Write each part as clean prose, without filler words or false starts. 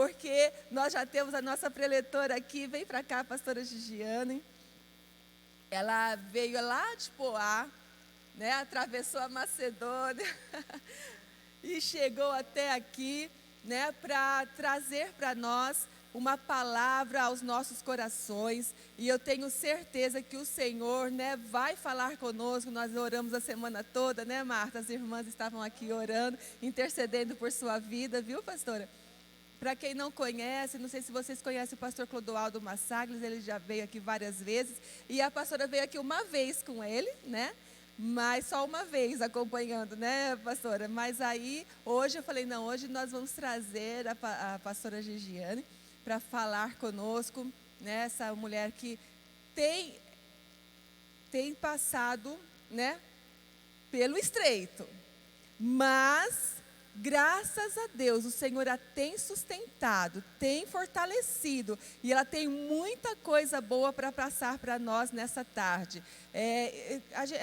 porque nós já temos a nossa preletora aqui. Vem para cá, a pastora Gigiane. Ela veio lá de Poá, né? Atravessou a Macedônia e chegou até aqui, né? Para trazer para nós uma palavra aos nossos corações. E eu tenho certeza que o Senhor, né, vai falar conosco. Nós oramos a semana toda, né, Marta? As irmãs estavam aqui orando, intercedendo por sua vida, viu, pastora? Para quem não conhece, não sei se vocês conhecem o pastor Clodoaldo Massagles, ele já veio aqui várias vezes, e a pastora veio aqui uma vez com ele, né? Mas só uma vez acompanhando, né, pastora? Mas aí, hoje eu falei, não, hoje nós vamos trazer a pastora Gigiane para falar conosco, né? Essa mulher que tem passado, né, pelo estreito, mas graças a Deus, o Senhor a tem sustentado, tem fortalecido, e ela tem muita coisa boa para passar para nós nessa tarde.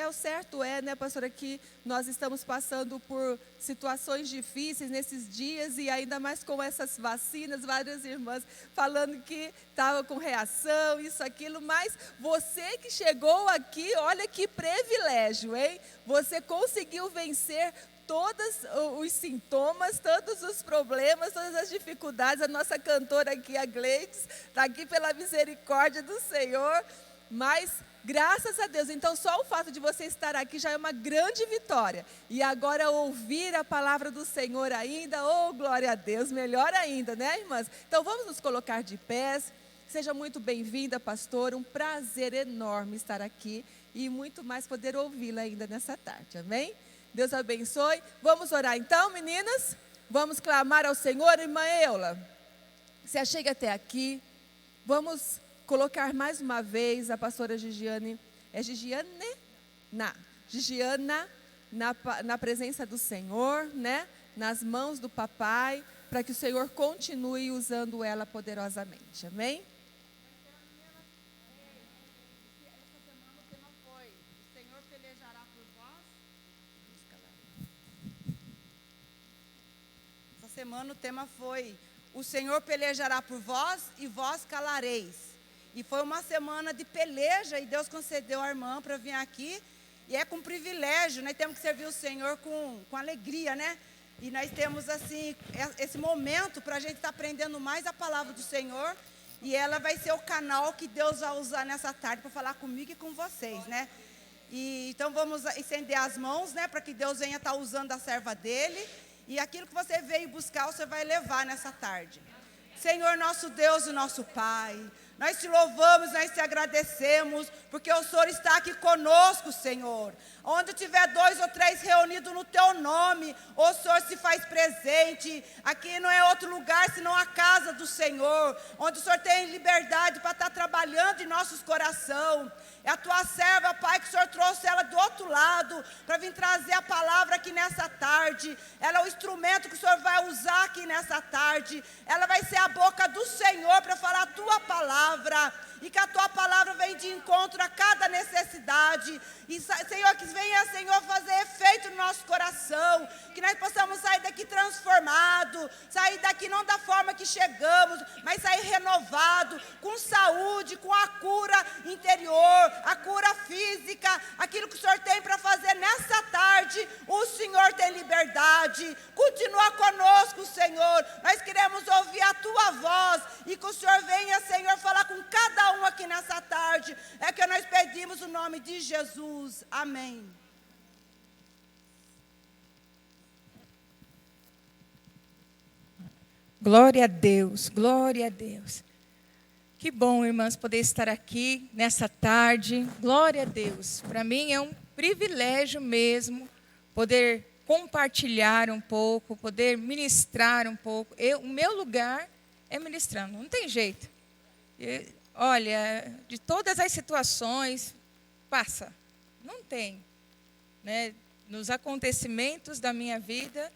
O certo né, pastora, que nós estamos passando por situações difíceis nesses dias, e ainda mais com essas vacinas, várias irmãs falando que estava com reação, isso, aquilo, mas você que chegou aqui, olha que privilégio, hein? Você conseguiu vencer todos os sintomas, todos os problemas, todas as dificuldades. A nossa cantora aqui, a Gleides, está aqui pela misericórdia do Senhor, mas graças a Deus. Então, só o fato de você estar aqui já é uma grande vitória. E agora ouvir a palavra do Senhor ainda, oh, glória a Deus, melhor ainda, né, irmãs? Então, vamos nos colocar de pés. Seja muito bem-vinda, pastora, um prazer enorme estar aqui e muito mais poder ouvi-la ainda nessa tarde, amém? Deus abençoe. Vamos orar então, meninas? Vamos clamar ao Senhor. Irmã Eula, se achegue até aqui. Vamos colocar mais uma vez a pastora Gigiane, Gigiana, na presença do Senhor, né? Nas mãos do papai, para que o Senhor continue usando ela poderosamente, amém? Semana o tema foi: o Senhor pelejará por vós e vós calareis. E foi uma semana de peleja, e Deus concedeu a irmã para vir aqui, e é com privilégio, nós temos que servir o Senhor com alegria, né? E nós temos assim, esse momento para a gente estar aprendendo mais a palavra do Senhor, e ela vai ser o canal que Deus vai usar nessa tarde para falar comigo e com vocês, né? E então vamos estender as mãos, né, para que Deus venha estar usando a serva dele. E aquilo que você veio buscar, você vai levar nessa tarde. Senhor, nosso Deus e nosso Pai, nós te louvamos, nós te agradecemos, porque o Senhor está aqui conosco, Senhor. Onde tiver 2 ou 3 reunidos no teu nome, o Senhor se faz presente. Aqui não é outro lugar senão a casa do Senhor, onde o Senhor tem liberdade para estar trabalhando em nossos corações. É a tua serva, Pai, que o Senhor trouxe ela do outro lado, para vir trazer a palavra aqui nessa tarde. Ela é o instrumento que o Senhor vai usar aqui nessa tarde. Ela vai ser a boca do Senhor para falar a tua palavra. E que a tua palavra venha de encontro a cada necessidade. E, Senhor, que venha, Senhor, fazer efeito no nosso coração. Que nós possamos sair daqui transformado. Sair daqui não da forma que chegamos, mas sair renovado, com saúde, com a cura interior, a cura física. Aquilo que o Senhor tem para fazer nessa tarde, o Senhor tem liberdade. Continua conosco, Senhor. Nós queremos ouvir a tua voz. E que o Senhor venha, Senhor, falar com cada um aqui nessa tarde. É que nós pedimos o nome de Jesus. Amém. Glória a Deus, glória a Deus. Que bom, irmãs, poder estar aqui nessa tarde. Glória a Deus. Para mim é um privilégio mesmo poder compartilhar um pouco, poder ministrar um pouco. O meu lugar é ministrando, não tem jeito. Olha, de todas as situações, passa. Não tem. Né? Nos acontecimentos da minha vida,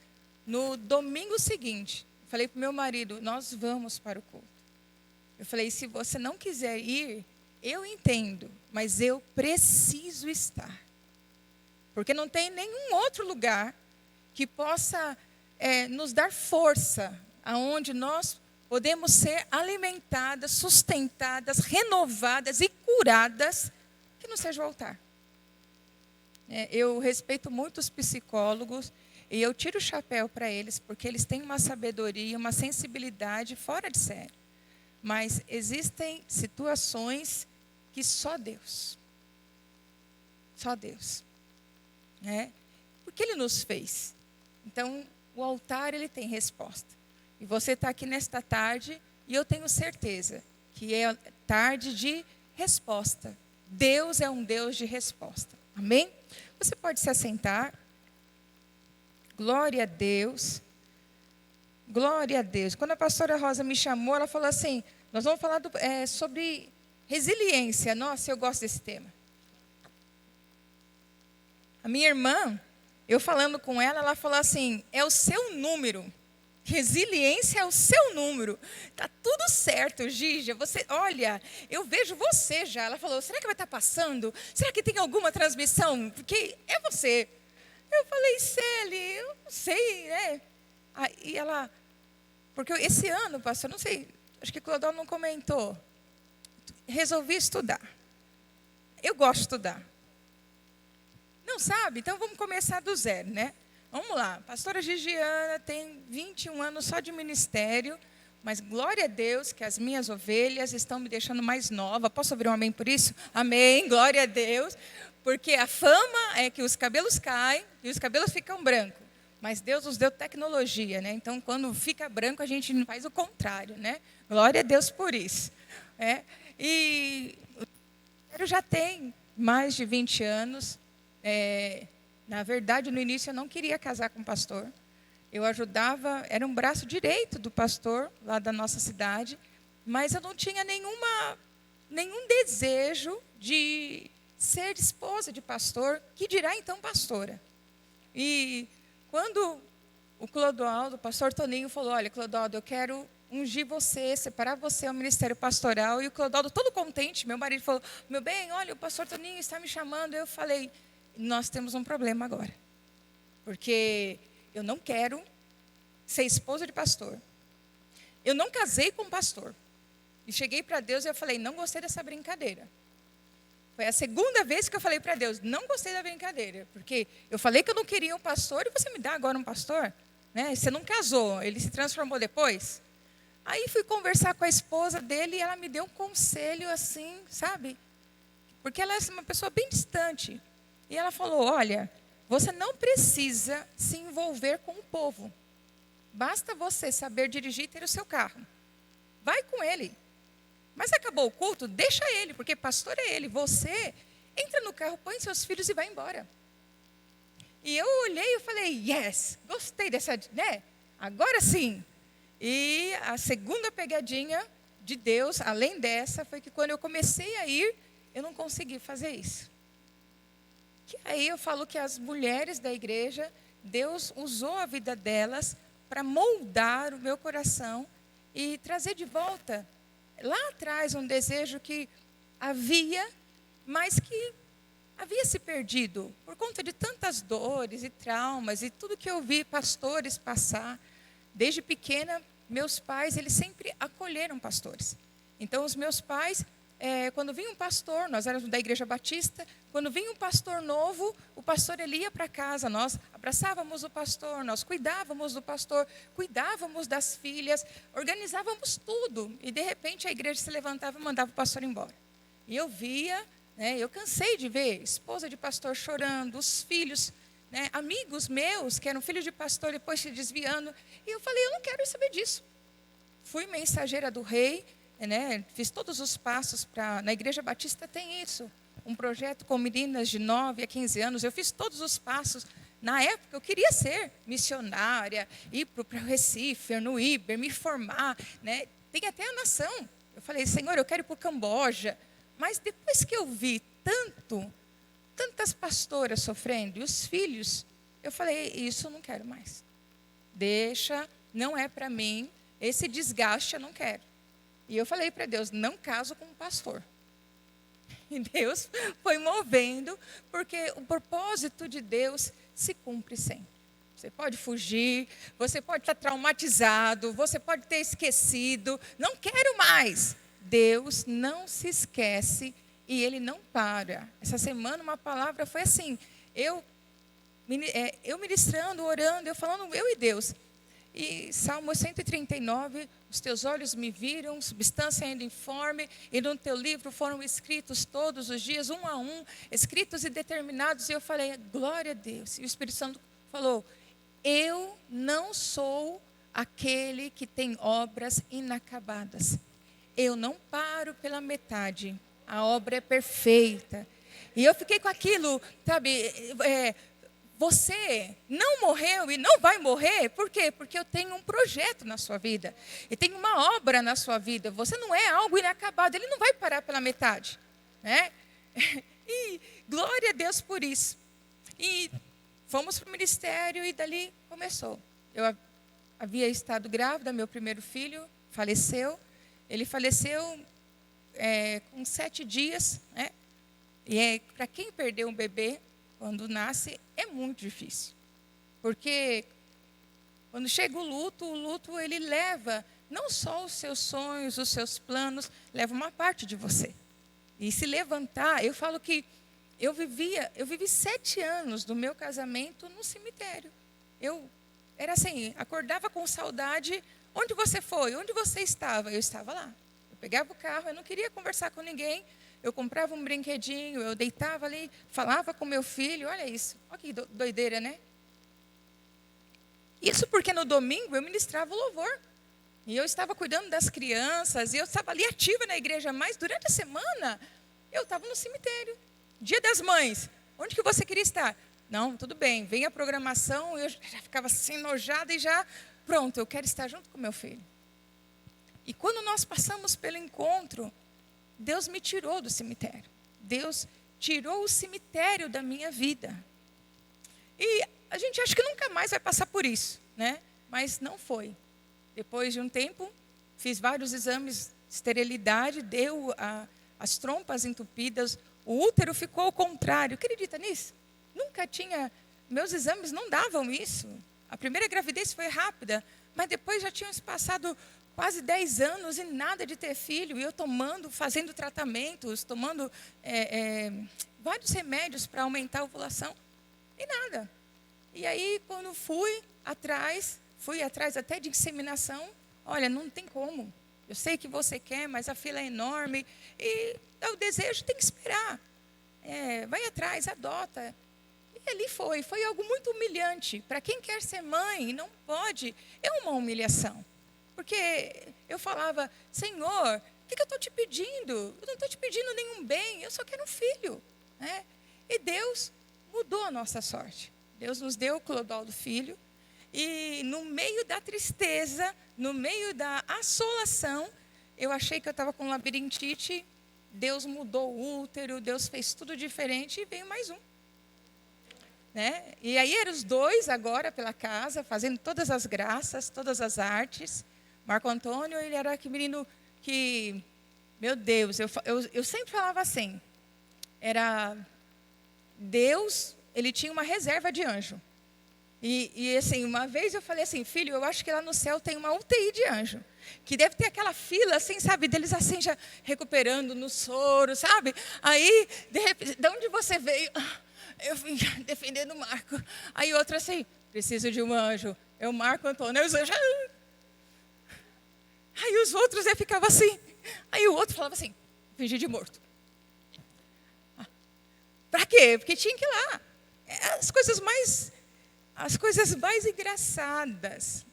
no domingo seguinte, falei para o meu marido, nós vamos para o culto. Eu falei, se você não quiser ir, eu entendo, mas eu preciso estar. Porque não tem nenhum outro lugar que possa nos dar força, aonde nós podemos ser alimentadas, sustentadas, renovadas e curadas, que não seja o altar. Eu respeito muito os psicólogos e eu tiro o chapéu para eles, porque eles têm uma sabedoria, uma sensibilidade fora de série. Mas existem situações que só Deus, porque Ele nos fez. Então, o altar, ele tem resposta. E você está aqui nesta tarde, e eu tenho certeza que é tarde de resposta. Deus é um Deus de resposta. Amém? Você pode se assentar. Glória a Deus. Glória a Deus. Quando a pastora Rosa me chamou, ela falou assim, nós vamos falar sobre resiliência. Nossa, eu gosto desse tema. A minha irmã, eu falando com ela, ela falou assim, é o seu número. Resiliência é o seu número. Está tudo certo, Gígia. Você, olha, eu vejo você já. Ela falou, será que vai estar passando? Será que tem alguma transmissão? Porque é você. Eu falei, Celi, eu não sei, né? Aí ela, porque esse ano, pastor, não sei, acho que o Clodão não comentou. Resolvi estudar. Eu gosto de estudar. Não sabe? Então vamos começar do zero, né? Vamos lá. Pastora Gigiana tem 21 anos só de ministério, mas glória a Deus que as minhas ovelhas estão me deixando mais nova. Posso ouvir um amém por isso? Amém, glória a Deus. Porque a fama é que os cabelos caem e os cabelos ficam brancos. Mas Deus nos deu tecnologia, né? Então, quando fica branco, a gente faz o contrário, né? Glória a Deus por isso. E eu já tenho mais de 20 anos. Na verdade, no início, eu não queria casar com o pastor. Eu ajudava, era um braço direito do pastor, lá da nossa cidade. Mas eu não tinha nenhum desejo de ser esposa de pastor, que dirá então pastora. E quando o Clodoaldo, o pastor Toninho, falou, olha, Clodoaldo, eu quero ungir você, separar você ao ministério pastoral. E o Clodoaldo, todo contente, meu marido falou, meu bem, olha, o pastor Toninho está me chamando. Eu falei, nós temos um problema agora. Porque eu não quero ser esposa de pastor. Eu não casei com pastor. E cheguei para Deus e eu falei, não gostei dessa brincadeira. Foi a segunda vez que eu falei para Deus, não gostei da brincadeira. Porque eu falei que eu não queria um pastor e você me dá agora um pastor? Né? Você não casou, ele se transformou depois? Aí fui conversar com a esposa dele e ela me deu um conselho assim, sabe? Porque ela é uma pessoa bem distante. E ela falou, olha, você não precisa se envolver com o povo. Basta você saber dirigir e ter o seu carro. Vai com ele. Mas acabou o culto, deixa ele, porque pastor é ele. Você entra no carro, põe seus filhos e vai embora. E eu olhei e falei, yes, gostei dessa, né? Agora sim. E a segunda pegadinha de Deus, além dessa, foi que quando eu comecei a ir, eu não consegui fazer isso. Que aí eu falo que as mulheres da igreja, Deus usou a vida delas para moldar o meu coração e trazer de volta lá atrás um desejo que havia, mas que havia se perdido por conta de tantas dores e traumas e tudo que eu vi pastores passar. Desde pequena, meus pais, eles sempre acolheram pastores. Então, os meus pais, quando vinha um pastor, nós éramos da Igreja Batista, quando vinha um pastor novo, o pastor ele ia para casa, nós abraçávamos o pastor, nós cuidávamos do pastor, cuidávamos das filhas, organizávamos tudo. E, de repente, a igreja se levantava e mandava o pastor embora. E eu via, né, eu cansei de ver esposa de pastor chorando, os filhos, né, amigos meus, que eram filhos de pastor, depois se desviando. E eu falei, eu não quero saber disso. Fui mensageira do rei, né, fiz todos os passos na Igreja Batista tem isso, um projeto com meninas de 9 a 15 anos, eu fiz todos os passos. Na época eu queria ser missionária, ir para o Recife, no Iber, me formar, né? Tem até a nação. Eu falei, Senhor, eu quero ir para o Camboja. Mas depois que eu vi tantas pastoras sofrendo, e os filhos, eu falei, isso eu não quero mais. Deixa, não é para mim, esse desgaste eu não quero. E eu falei para Deus, não caso com um pastor. E Deus foi movendo, porque o propósito de Deus se cumpre sempre. Você pode fugir, você pode estar traumatizado, você pode ter esquecido. Não quero mais. Deus não se esquece e Ele não para. Essa semana uma palavra foi assim, eu ministrando, orando, eu falando, eu e Deus. E Salmo 139, os teus olhos me viram, substância ainda informe, e no teu livro foram escritos todos os dias, um a um, escritos e determinados. E eu falei, glória a Deus. E o Espírito Santo falou, eu não sou aquele que tem obras inacabadas. Eu não paro pela metade. A obra é perfeita. E eu fiquei com aquilo, sabe, você não morreu e não vai morrer, por quê? Porque eu tenho um projeto na sua vida. Eu tenho uma obra na sua vida. Você não é algo inacabado, ele não vai parar pela metade, né? E glória a Deus por isso. E fomos para o ministério e dali começou. Eu havia estado grávida, meu primeiro filho faleceu. Ele faleceu com 7 dias, né? E para quem perdeu um bebê, quando nasce, é muito difícil. Porque quando chega o luto ele leva não só os seus sonhos, os seus planos, leva uma parte de você. E se levantar, eu falo que eu vivi 7 anos do meu casamento no cemitério. Eu era assim, acordava com saudade. Onde você foi? Onde você estava? Eu estava lá. Eu pegava o carro, eu não queria conversar com ninguém. Eu comprava um brinquedinho, eu deitava ali, falava com meu filho. Olha isso, olha que doideira, né? Isso porque no domingo eu ministrava o louvor. E eu estava cuidando das crianças, e eu estava ali ativa na igreja. Mas durante a semana, eu estava no cemitério. Dia das Mães, onde que você queria estar? Não, tudo bem, vem a programação. Eu já ficava assim enojada e já... Pronto, eu quero estar junto com meu filho. E quando nós passamos pelo encontro, Deus me tirou do cemitério. Deus tirou o cemitério da minha vida. E a gente acha que nunca mais vai passar por isso, né? Mas não foi. Depois de um tempo, fiz vários exames de esterilidade, deu as trompas entupidas, o útero ficou ao contrário. Acredita nisso? Nunca tinha, meus exames não davam isso. A primeira gravidez foi rápida, mas depois já tínhamos passado quase 10 anos e nada de ter filho. E eu fazendo tratamentos, tomando vários remédios para aumentar a ovulação. E nada. E aí, quando fui atrás até de inseminação, olha, não tem como. Eu sei que você quer, mas a fila é enorme. E o desejo tem que esperar. Vai atrás, adota. E ali foi algo muito humilhante. Para quem quer ser mãe e não pode, é uma humilhação. Porque eu falava, Senhor, o que eu estou te pedindo? Eu não estou te pedindo nenhum bem, eu só quero um filho. Né? E Deus mudou a nossa sorte. Deus nos deu o Clodoaldo filho. E no meio da tristeza, no meio da assolação, eu achei que eu estava com labirintite. Deus mudou o útero, Deus fez tudo diferente e veio mais um. Né? E aí eram os 2 agora pela casa, fazendo todas as graças, todas as artes. Marco Antônio, ele era aquele menino que, meu Deus, eu sempre falava assim, era Deus, ele tinha uma reserva de anjo. E assim, uma vez eu falei assim, filho, eu acho que lá no céu tem uma UTI de anjo. Que deve ter aquela fila, assim, sabe, deles assim, já recuperando no soro, sabe? Aí, de repente, de onde você veio? Eu vim defendendo o Marco. Aí outro assim, preciso de um anjo. Eu, Marco Antônio, aí os anjos... Aí os outros ficavam assim. Aí o outro falava assim, fingir de morto. Para quê? Porque tinha que ir lá. As coisas mais engraçadas.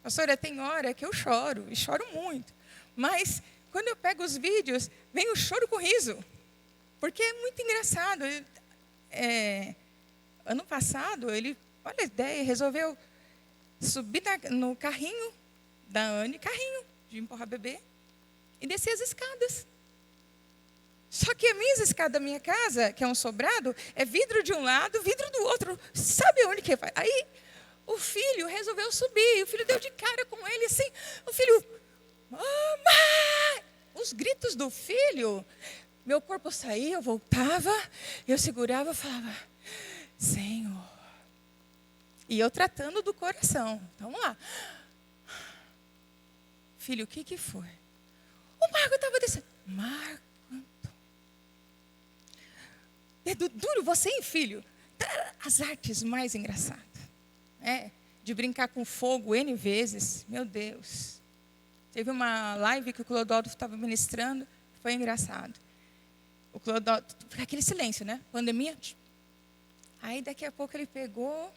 Pastora, tem hora que eu choro, e choro muito. Mas, quando eu pego os vídeos, vem o choro com riso. Porque é muito engraçado. Ano passado, ele, olha a ideia, resolveu subir no carrinho da Anne, carrinho de empurrar bebê, e descer as escadas. Só que a escada da minha casa, que é um sobrado, é vidro de um lado, vidro do outro. Sabe onde que vai? Aí o filho resolveu subir, o filho deu de cara com ele assim, o filho, mamãe! Os gritos do filho, meu corpo saía, eu voltava, eu segurava, eu falava, Senhor. E eu tratando do coração. Então, vamos lá. Filho, o que foi? O Marco estava descendo. Marco, dedo duro você, hein, filho? As artes mais engraçadas. De brincar com fogo N vezes. Meu Deus. Teve uma live que o Clodoaldo estava ministrando. Foi engraçado. O Clodoaldo, aquele silêncio, né? Pandemia. Aí daqui a pouco ele pegou,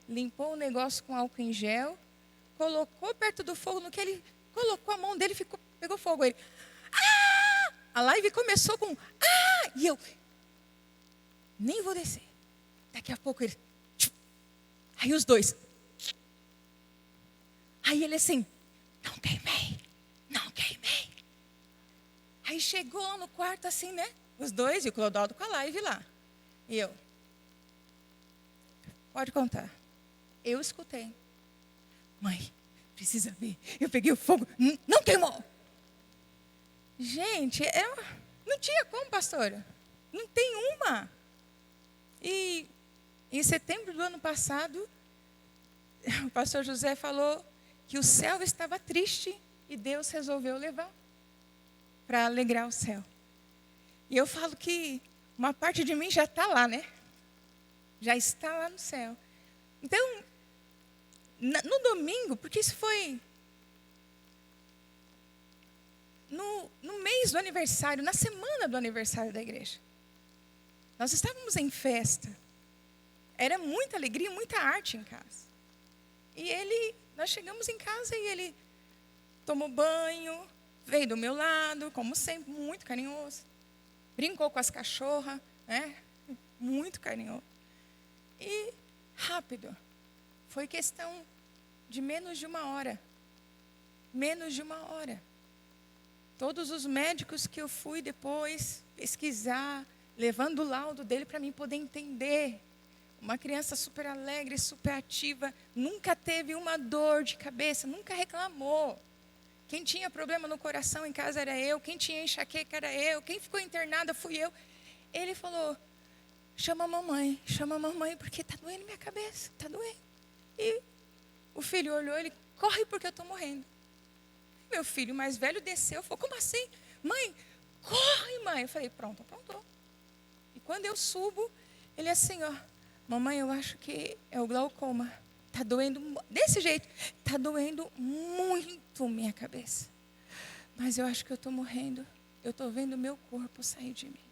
limpou o negócio com álcool em gel, colocou perto do fogo, no que ele colocou a mão dele, pegou fogo. Ele, a live começou com, e eu, nem vou descer. Daqui a pouco ele, aí os dois. Aí ele assim, não queimei. Aí chegou lá no quarto assim, né? Os dois e o Clodoaldo com a live lá. E eu, pode contar. Eu escutei. Mãe, precisa ver. Eu peguei o fogo, não queimou. Gente, não tinha como, pastora. Não tem uma. E em setembro do ano passado, o pastor José falou que o céu estava triste e Deus resolveu levar para alegrar o céu. E eu falo que uma parte de mim já está lá, né? Já está lá no céu. Então, no domingo, porque isso foi no mês do aniversário, na semana do aniversário da igreja. Nós estávamos em festa. Era muita alegria, muita arte em casa. E nós chegamos em casa e ele tomou banho, veio do meu lado, como sempre, muito carinhoso. Brincou com as cachorras, né? Muito carinhoso. E rápido. Foi questão de menos de uma hora. Menos de uma hora. Todos os médicos que eu fui depois pesquisar, levando o laudo dele para mim poder entender. Uma criança super alegre, super ativa, nunca teve uma dor de cabeça, nunca reclamou. Quem tinha problema no coração em casa era eu, quem tinha enxaqueca era eu, quem ficou internada fui eu. Ele falou, chama a mamãe, porque está doendo minha cabeça, está doendo. E o filho olhou, ele, corre porque eu estou morrendo. Meu filho mais velho desceu, falou, como assim? Mãe, corre, mãe. Eu falei, pronto, aprontou. E quando eu subo, ele assim, mamãe, eu acho que é o glaucoma. Está doendo, desse jeito, está doendo muito minha cabeça. Mas eu acho que eu estou morrendo. Eu estou vendo o meu corpo sair de mim.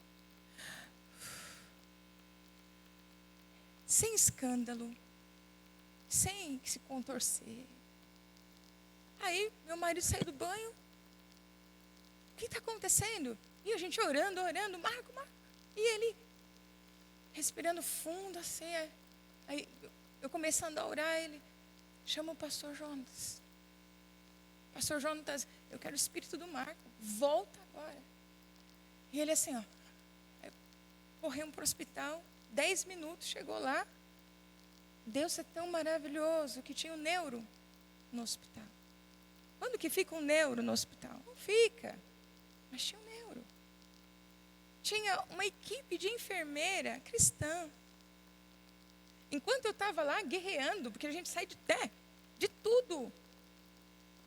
Sem escândalo, sem se contorcer. Aí, meu marido saiu do banho. O que está acontecendo? E a gente orando, Marco. E ele, respirando fundo, assim. Aí, eu começando a orar, ele chama o pastor Jonas. Pastor Jonas, eu quero o espírito do Marco. Volta agora. E ele assim, corremos para o hospital. 10 minutos, chegou lá. Deus é tão maravilhoso que tinha um neuro no hospital. Quando que fica um neuro no hospital? Não fica. Mas tinha um neuro. Tinha uma equipe de enfermeira cristã. Enquanto eu estava lá guerreando, porque a gente sai de tudo.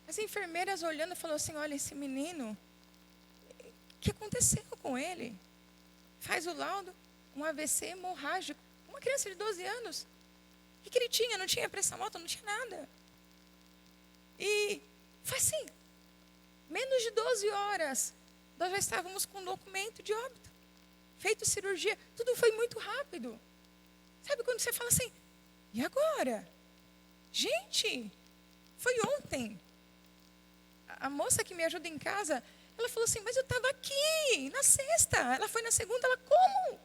As enfermeiras olhando, falou assim, olha, esse menino, o que aconteceu com ele? Faz o laudo, um AVC hemorrágico. Uma criança de 12 anos. O que ele tinha? Não tinha pressão alta, não tinha nada. E foi assim, menos de 12 horas, nós já estávamos com um documento de óbito, feito cirurgia, tudo foi muito rápido. Sabe quando você fala assim, e agora? Gente, foi ontem. A moça que me ajuda em casa, ela falou assim, mas eu estava aqui, na sexta. Ela foi na segunda, ela, como?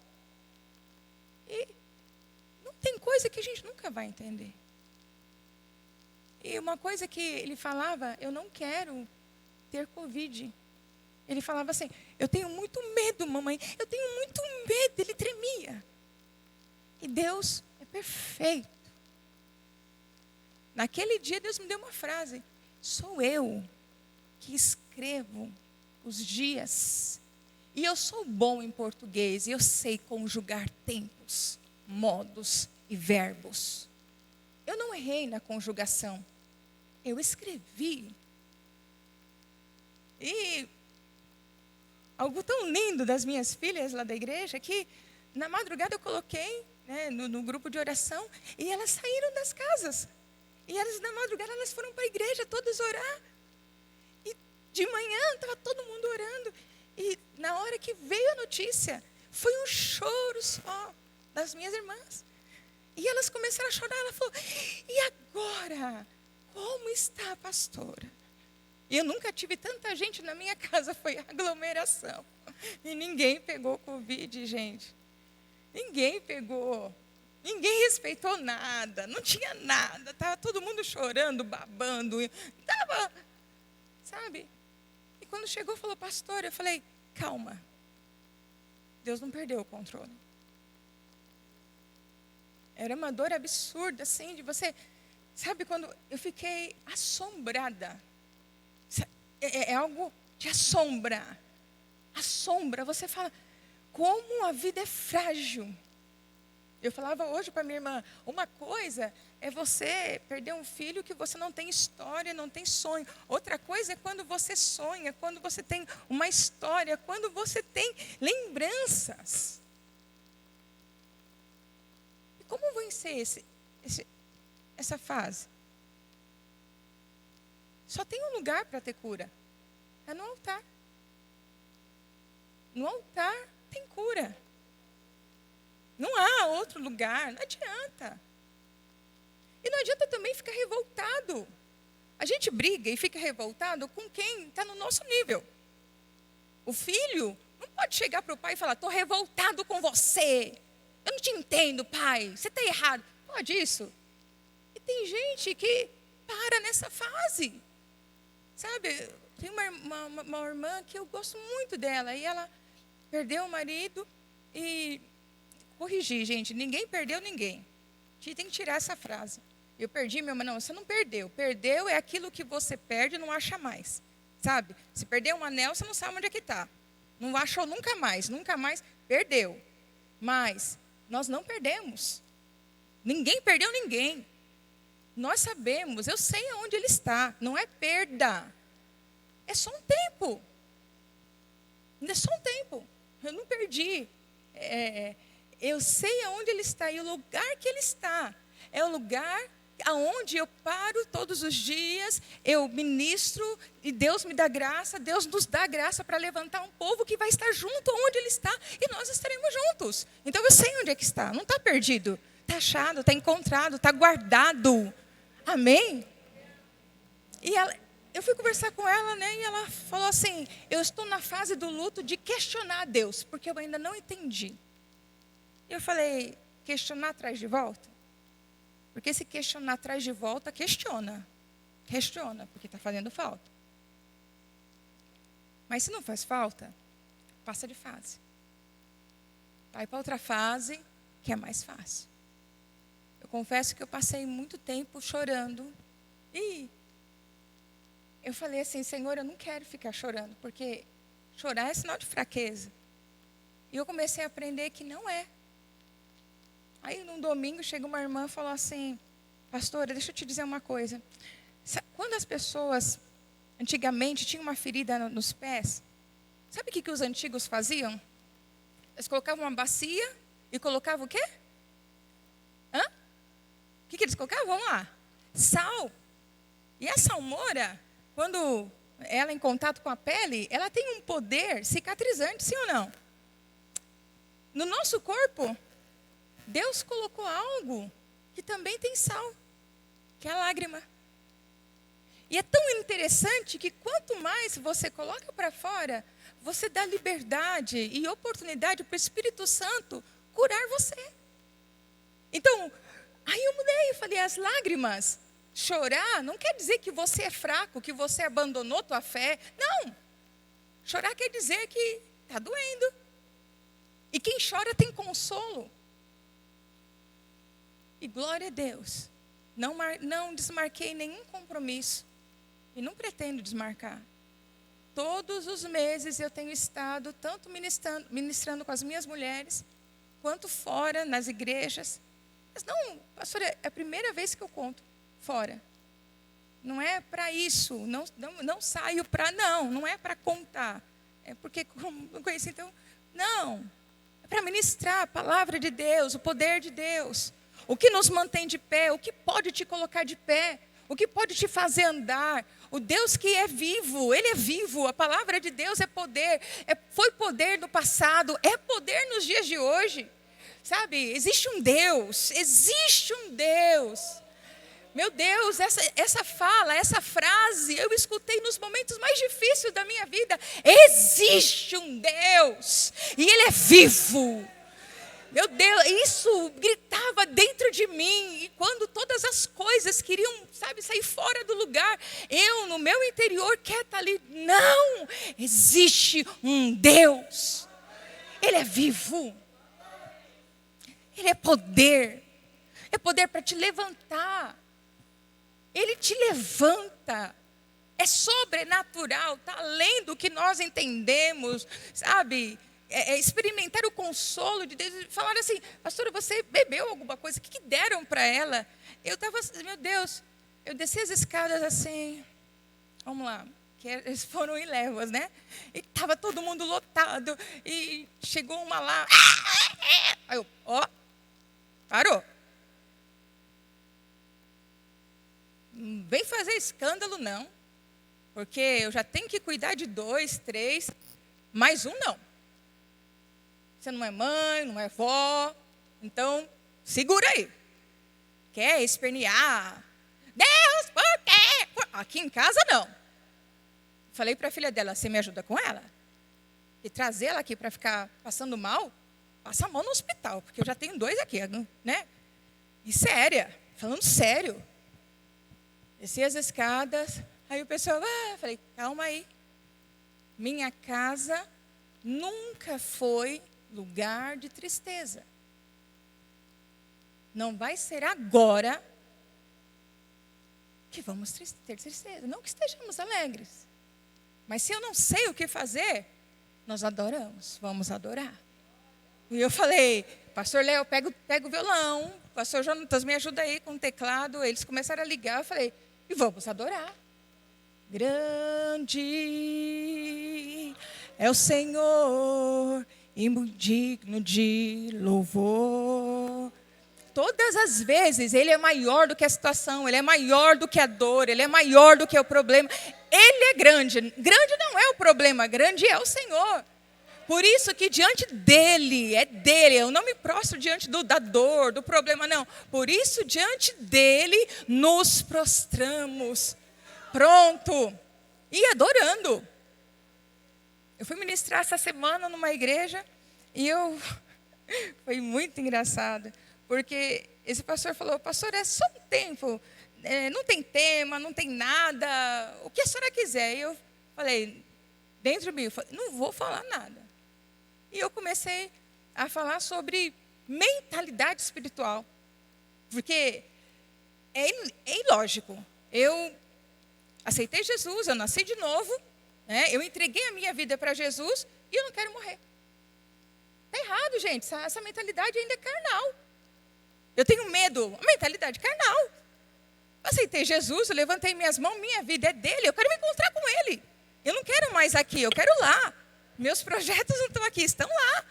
E não tem coisa que a gente nunca vai entender. E uma coisa que ele falava, eu não quero ter Covid. Ele falava assim, eu tenho muito medo, mamãe, eu tenho muito medo. Ele tremia. E Deus é perfeito. Naquele dia, Deus me deu uma frase. Sou eu que escrevo os dias. E eu sou bom em português. E eu sei conjugar tempos, modos e verbos. eu não errei na conjugação. Eu escrevi. E algo tão lindo das minhas filhas lá da igreja, que na madrugada eu coloquei, né, no grupo de oração, e elas saíram das casas. E elas, na madrugada, elas foram para a igreja todas orar. E de manhã estava todo mundo orando. E na hora que veio a notícia, foi um choro só das minhas irmãs. E elas começaram a chorar. Ela falou: e agora? Como está a pastora? E eu nunca tive tanta gente na minha casa, foi aglomeração. E ninguém pegou Covid, gente. Ninguém pegou. Ninguém respeitou nada. Não tinha nada. Estava todo mundo chorando, babando. Estava, sabe? E quando chegou, falou: pastora, eu falei: calma. Deus não perdeu o controle. Era uma dor absurda, assim, de você... Sabe, quando eu fiquei assombrada. É algo de assombrar. Assombra, você fala, como a vida é frágil. Eu falava hoje para minha irmã, uma coisa é você perder um filho que você não tem história, não tem sonho. Outra coisa é quando você sonha, quando você tem uma história, quando você tem lembranças. E como vai ser essa fase? Só tem um lugar para ter cura. É no altar. No altar tem cura. Não há outro lugar. Não adianta. E não adianta também ficar revoltado. A gente briga e fica revoltado com quem está no nosso nível. O filho não pode chegar para o pai e falar: estou revoltado com você. Eu não te entendo, pai. Você está errado. Pode isso? E tem gente que para nessa fase. Sabe, tem uma irmã que eu gosto muito dela. E ela perdeu o marido e... Corrigir, gente. Ninguém perdeu ninguém. A gente tem que tirar essa frase. Eu perdi, meu irmão. Não, você não perdeu. Perdeu é aquilo que você perde e não acha mais. Sabe? Se perder um anel, você não sabe onde é que está. Não achou nunca mais. Nunca mais perdeu. Mas nós não perdemos. Ninguém perdeu ninguém. Nós sabemos. Eu sei aonde ele está. Não é perda. É só um tempo. É só um tempo. Eu não perdi. Eu sei aonde ele está e o lugar que ele está é o lugar aonde eu paro todos os dias, eu ministro e Deus me dá graça, Deus nos dá graça para levantar um povo que vai estar junto aonde ele está e nós estaremos juntos. Então eu sei onde é que está, não está perdido, está achado, está encontrado, está guardado. Amém? E eu fui conversar com ela, né, e ela falou assim: eu estou na fase do luto de questionar a Deus, porque eu ainda não entendi. Eu falei: questionar atrás de volta? Porque se questionar atrás de volta, questiona. Questiona, porque está fazendo falta. Mas se não faz falta, passa de fase. Vai para outra fase, que é mais fácil. Eu confesso que eu passei muito tempo chorando. E eu falei assim: Senhor, eu não quero ficar chorando, porque chorar é sinal de fraqueza. E eu comecei a aprender que não é. Aí, num domingo, chega uma irmã e falou assim: pastora, deixa eu te dizer uma coisa. Quando as pessoas, antigamente, tinham uma ferida nos pés, sabe o que os antigos faziam? Eles colocavam uma bacia e colocavam o quê? O que eles colocavam? Vamos lá. Sal. E a salmoura, quando ela é em contato com a pele, ela tem um poder cicatrizante, sim ou não? No nosso corpo, Deus colocou algo que também tem sal, que é a lágrima. E é tão interessante que quanto mais você coloca para fora, você dá liberdade e oportunidade para o Espírito Santo curar você. Então, aí eu mudei, eu falei: as lágrimas, chorar não quer dizer que você é fraco, que você abandonou tua fé. Não. Chorar quer dizer que está doendo. E quem chora tem consolo. E glória a Deus, não desmarquei nenhum compromisso e não pretendo desmarcar. Todos os meses eu tenho estado tanto ministrando com as minhas mulheres, quanto fora nas igrejas, Mas não, pastora, é a primeira vez que eu conto fora. Não é para isso, não saio para, não é para contar. É porque não conheci, então, não. É para ministrar a palavra de Deus, o poder de Deus. O que nos mantém de pé, o que pode te colocar de pé, o que pode te fazer andar. O Deus que é vivo, Ele é vivo. A palavra de Deus é poder. Foi poder no passado, é poder nos dias de hoje. Sabe, existe um Deus, Meu Deus, essa fala, essa frase, eu escutei nos momentos mais difíceis da minha vida. Existe um Deus, e Ele é vivo. Meu Deus, isso gritava dentro de mim. E quando todas as coisas queriam, sair fora do lugar, eu, no meu interior, quieta ali, não, existe um Deus. Ele é vivo. Ele é poder para te levantar. Ele te levanta. É sobrenatural, está além do que nós entendemos, sabe? Experimentar o consolo de Deus. Falaram assim, pastora, você bebeu alguma coisa? O que deram para ela? Eu estava, meu Deus, eu desci as escadas assim, vamos lá, que eles foram em léguas, né? E estava todo mundo lotado, e chegou uma lá, aí eu, parou. Não vem fazer escândalo, não, porque eu já tenho que cuidar de 2, 3, mais um não. Você não é mãe, não é vó, então segura aí. Quer espernear? Deus, por quê? Aqui em casa não. Falei para a filha dela, você me ajuda com ela? E trazer ela aqui para ficar passando mal? Passa mal no hospital, porque eu já tenho 2 aqui, né? E séria, falando sério. Desci as escadas, aí o pessoal, falei, calma aí. Minha casa nunca foi lugar de tristeza. Não vai ser agora que vamos ter tristeza. Não que estejamos alegres. Mas se eu não sei o que fazer, nós adoramos, vamos adorar. E eu falei, pastor Léo, pega o violão, pastor Jonatas, me ajuda aí com o teclado. Eles começaram a ligar, eu falei, e vamos adorar. Grande é o Senhor, e muito digno de louvor. Todas as vezes Ele é maior do que a situação, Ele é maior do que a dor, Ele é maior do que o problema. Ele é grande. Grande não é o problema, grande é o Senhor. Por isso que diante dEle, é dEle, eu não me prostro diante da dor, do problema, não. Por isso diante dEle nos prostramos. Pronto. E adorando. Eu fui ministrar essa semana numa igreja e foi muito engraçado. Porque esse pastor falou, pastor, é só um tempo, não tem tema, não tem nada, o que a senhora quiser. E eu falei, dentro de mim, não vou falar nada. E eu comecei a falar sobre mentalidade espiritual. Porque é ilógico. Eu aceitei Jesus, eu nasci de novo, né? Eu entreguei a minha vida para Jesus e eu não quero morrer. Está errado, gente. Essa mentalidade ainda é carnal. Eu tenho medo, a mentalidade carnal. Eu aceitei Jesus, eu levantei minhas mãos, minha vida é dele, eu quero me encontrar com ele. Eu não quero mais aqui, eu quero lá. Meus projetos não estão aqui, estão lá.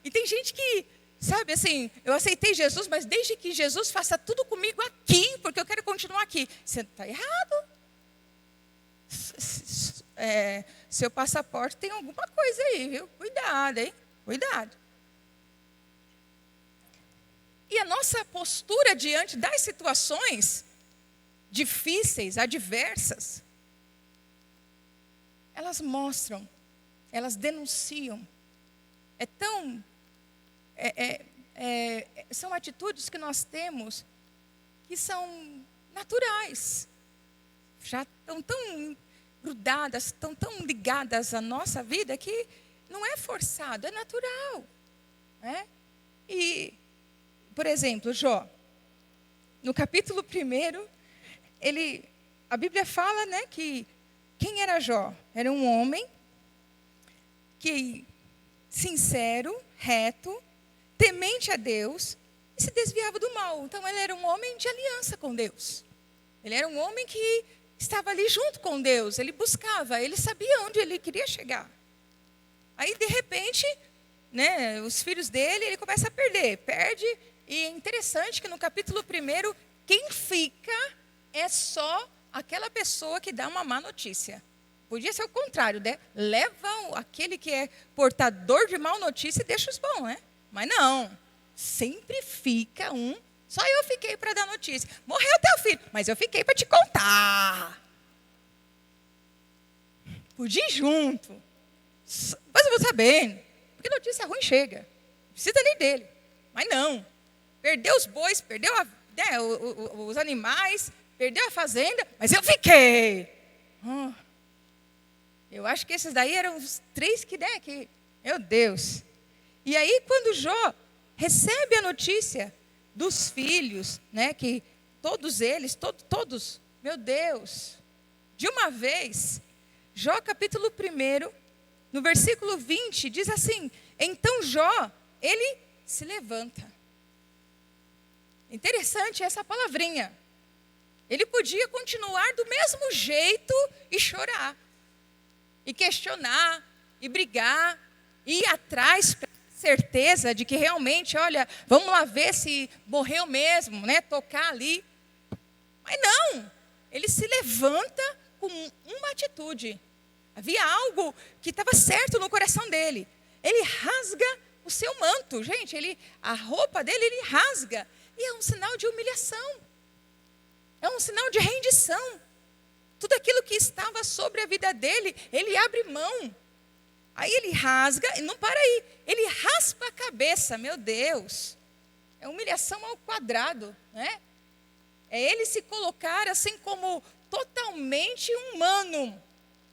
E tem gente que, sabe assim, eu aceitei Jesus, mas desde que Jesus faça tudo comigo aqui, porque eu quero continuar aqui. Você está errado. Seu passaporte tem alguma coisa aí, viu? Cuidado, hein? Cuidado. E a nossa postura diante das situações difíceis, adversas, elas mostram, elas denunciam. São atitudes que nós temos que são naturais. Já estão tão grudadas, estão tão ligadas à nossa vida que não é forçado, é natural. Né? E, por exemplo, Jó, no capítulo 1, a Bíblia fala, né, que quem era Jó? Era um homem que sincero, reto, temente a Deus e se desviava do mal. Então ele era um homem de aliança com Deus. Ele era um homem que estava ali junto com Deus. Ele buscava, ele sabia onde ele queria chegar. Aí de repente, né, os filhos dele, ele começa a perder. Perde, e é interessante que no capítulo 1, quem fica é só aquela pessoa que dá uma má notícia. Podia ser o contrário, né? Leva aquele que é portador de má notícia e deixa os bons, né? Mas não, sempre fica um. Só eu fiquei para dar notícia. Morreu teu filho, mas eu fiquei para te contar. Podia ir junto. Mas eu vou sabendo, porque notícia ruim chega. Não precisa nem dele. Mas não. Perdeu os bois, perdeu os animais, perdeu a fazenda, mas eu fiquei. Eu acho que esses daí eram os 3 que meu Deus. E aí, quando Jó recebe a notícia dos filhos, né, que todos eles, todos, meu Deus, de uma vez, Jó capítulo 1, no versículo 20, diz assim: então Jó, ele se levanta. Interessante essa palavrinha. Ele podia continuar do mesmo jeito e chorar, e questionar, e brigar, e ir atrás para ter certeza de que realmente, olha, vamos lá ver se morreu mesmo, né? Tocar ali. Mas não, ele se levanta com uma atitude. Havia algo que estava certo no coração dele. Ele rasga o seu manto, gente, a roupa dele ele rasga. E é um sinal de humilhação. É um sinal de rendição. Tudo aquilo que estava sobre a vida dele, ele abre mão. Aí ele rasga, e não para aí, ele raspa a cabeça, meu Deus. É humilhação ao quadrado, né? É ele se colocar assim como totalmente humano.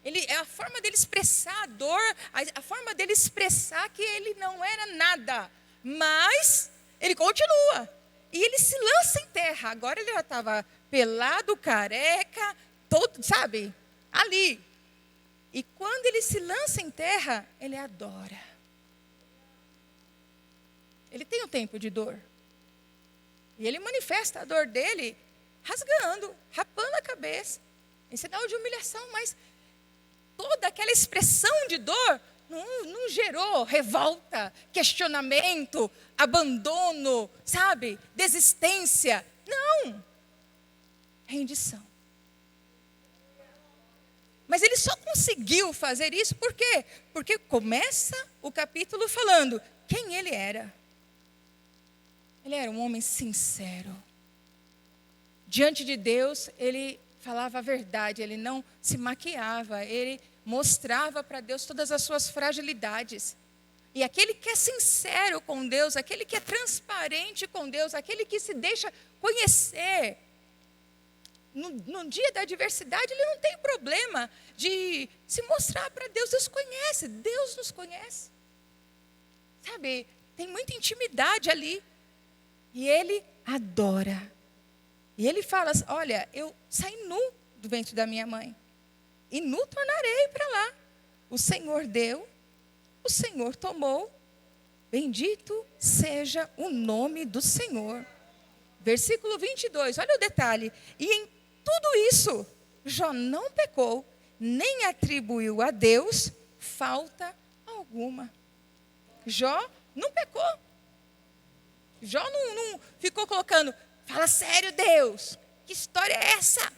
É a forma dele expressar a dor, a forma dele expressar que ele não era nada. Mas ele continua. E ele se lança em terra. Agora ele já estava pelado, careca, todo, sabe? Ali. E quando ele se lança em terra, ele adora. Ele tem um tempo de dor. E ele manifesta a dor dele rasgando, rapando a cabeça. Em sinal de humilhação, mas toda aquela expressão de dor não gerou revolta, questionamento, abandono, sabe? Desistência. Não. Rendição. Mas ele só conseguiu fazer isso por quê? Porque começa o capítulo falando quem ele era. Ele era um homem sincero. Diante de Deus, ele falava a verdade, ele não se maquiava, ele mostrava para Deus todas as suas fragilidades. E aquele que é sincero com Deus, aquele que é transparente com Deus, aquele que se deixa conhecer, no dia da adversidade, ele não tem problema de se mostrar para Deus. Deus conhece, Deus nos conhece. Sabe, tem muita intimidade ali. E ele adora. E ele fala, olha, eu saí nu do ventre da minha mãe. E nu tornarei para lá. O Senhor deu, o Senhor tomou. Bendito seja o nome do Senhor. Versículo 22, olha o detalhe. E em tudo isso, Jó não pecou, nem atribuiu a Deus falta alguma. Jó não pecou. Jó não ficou colocando, fala sério, Deus, que história é essa?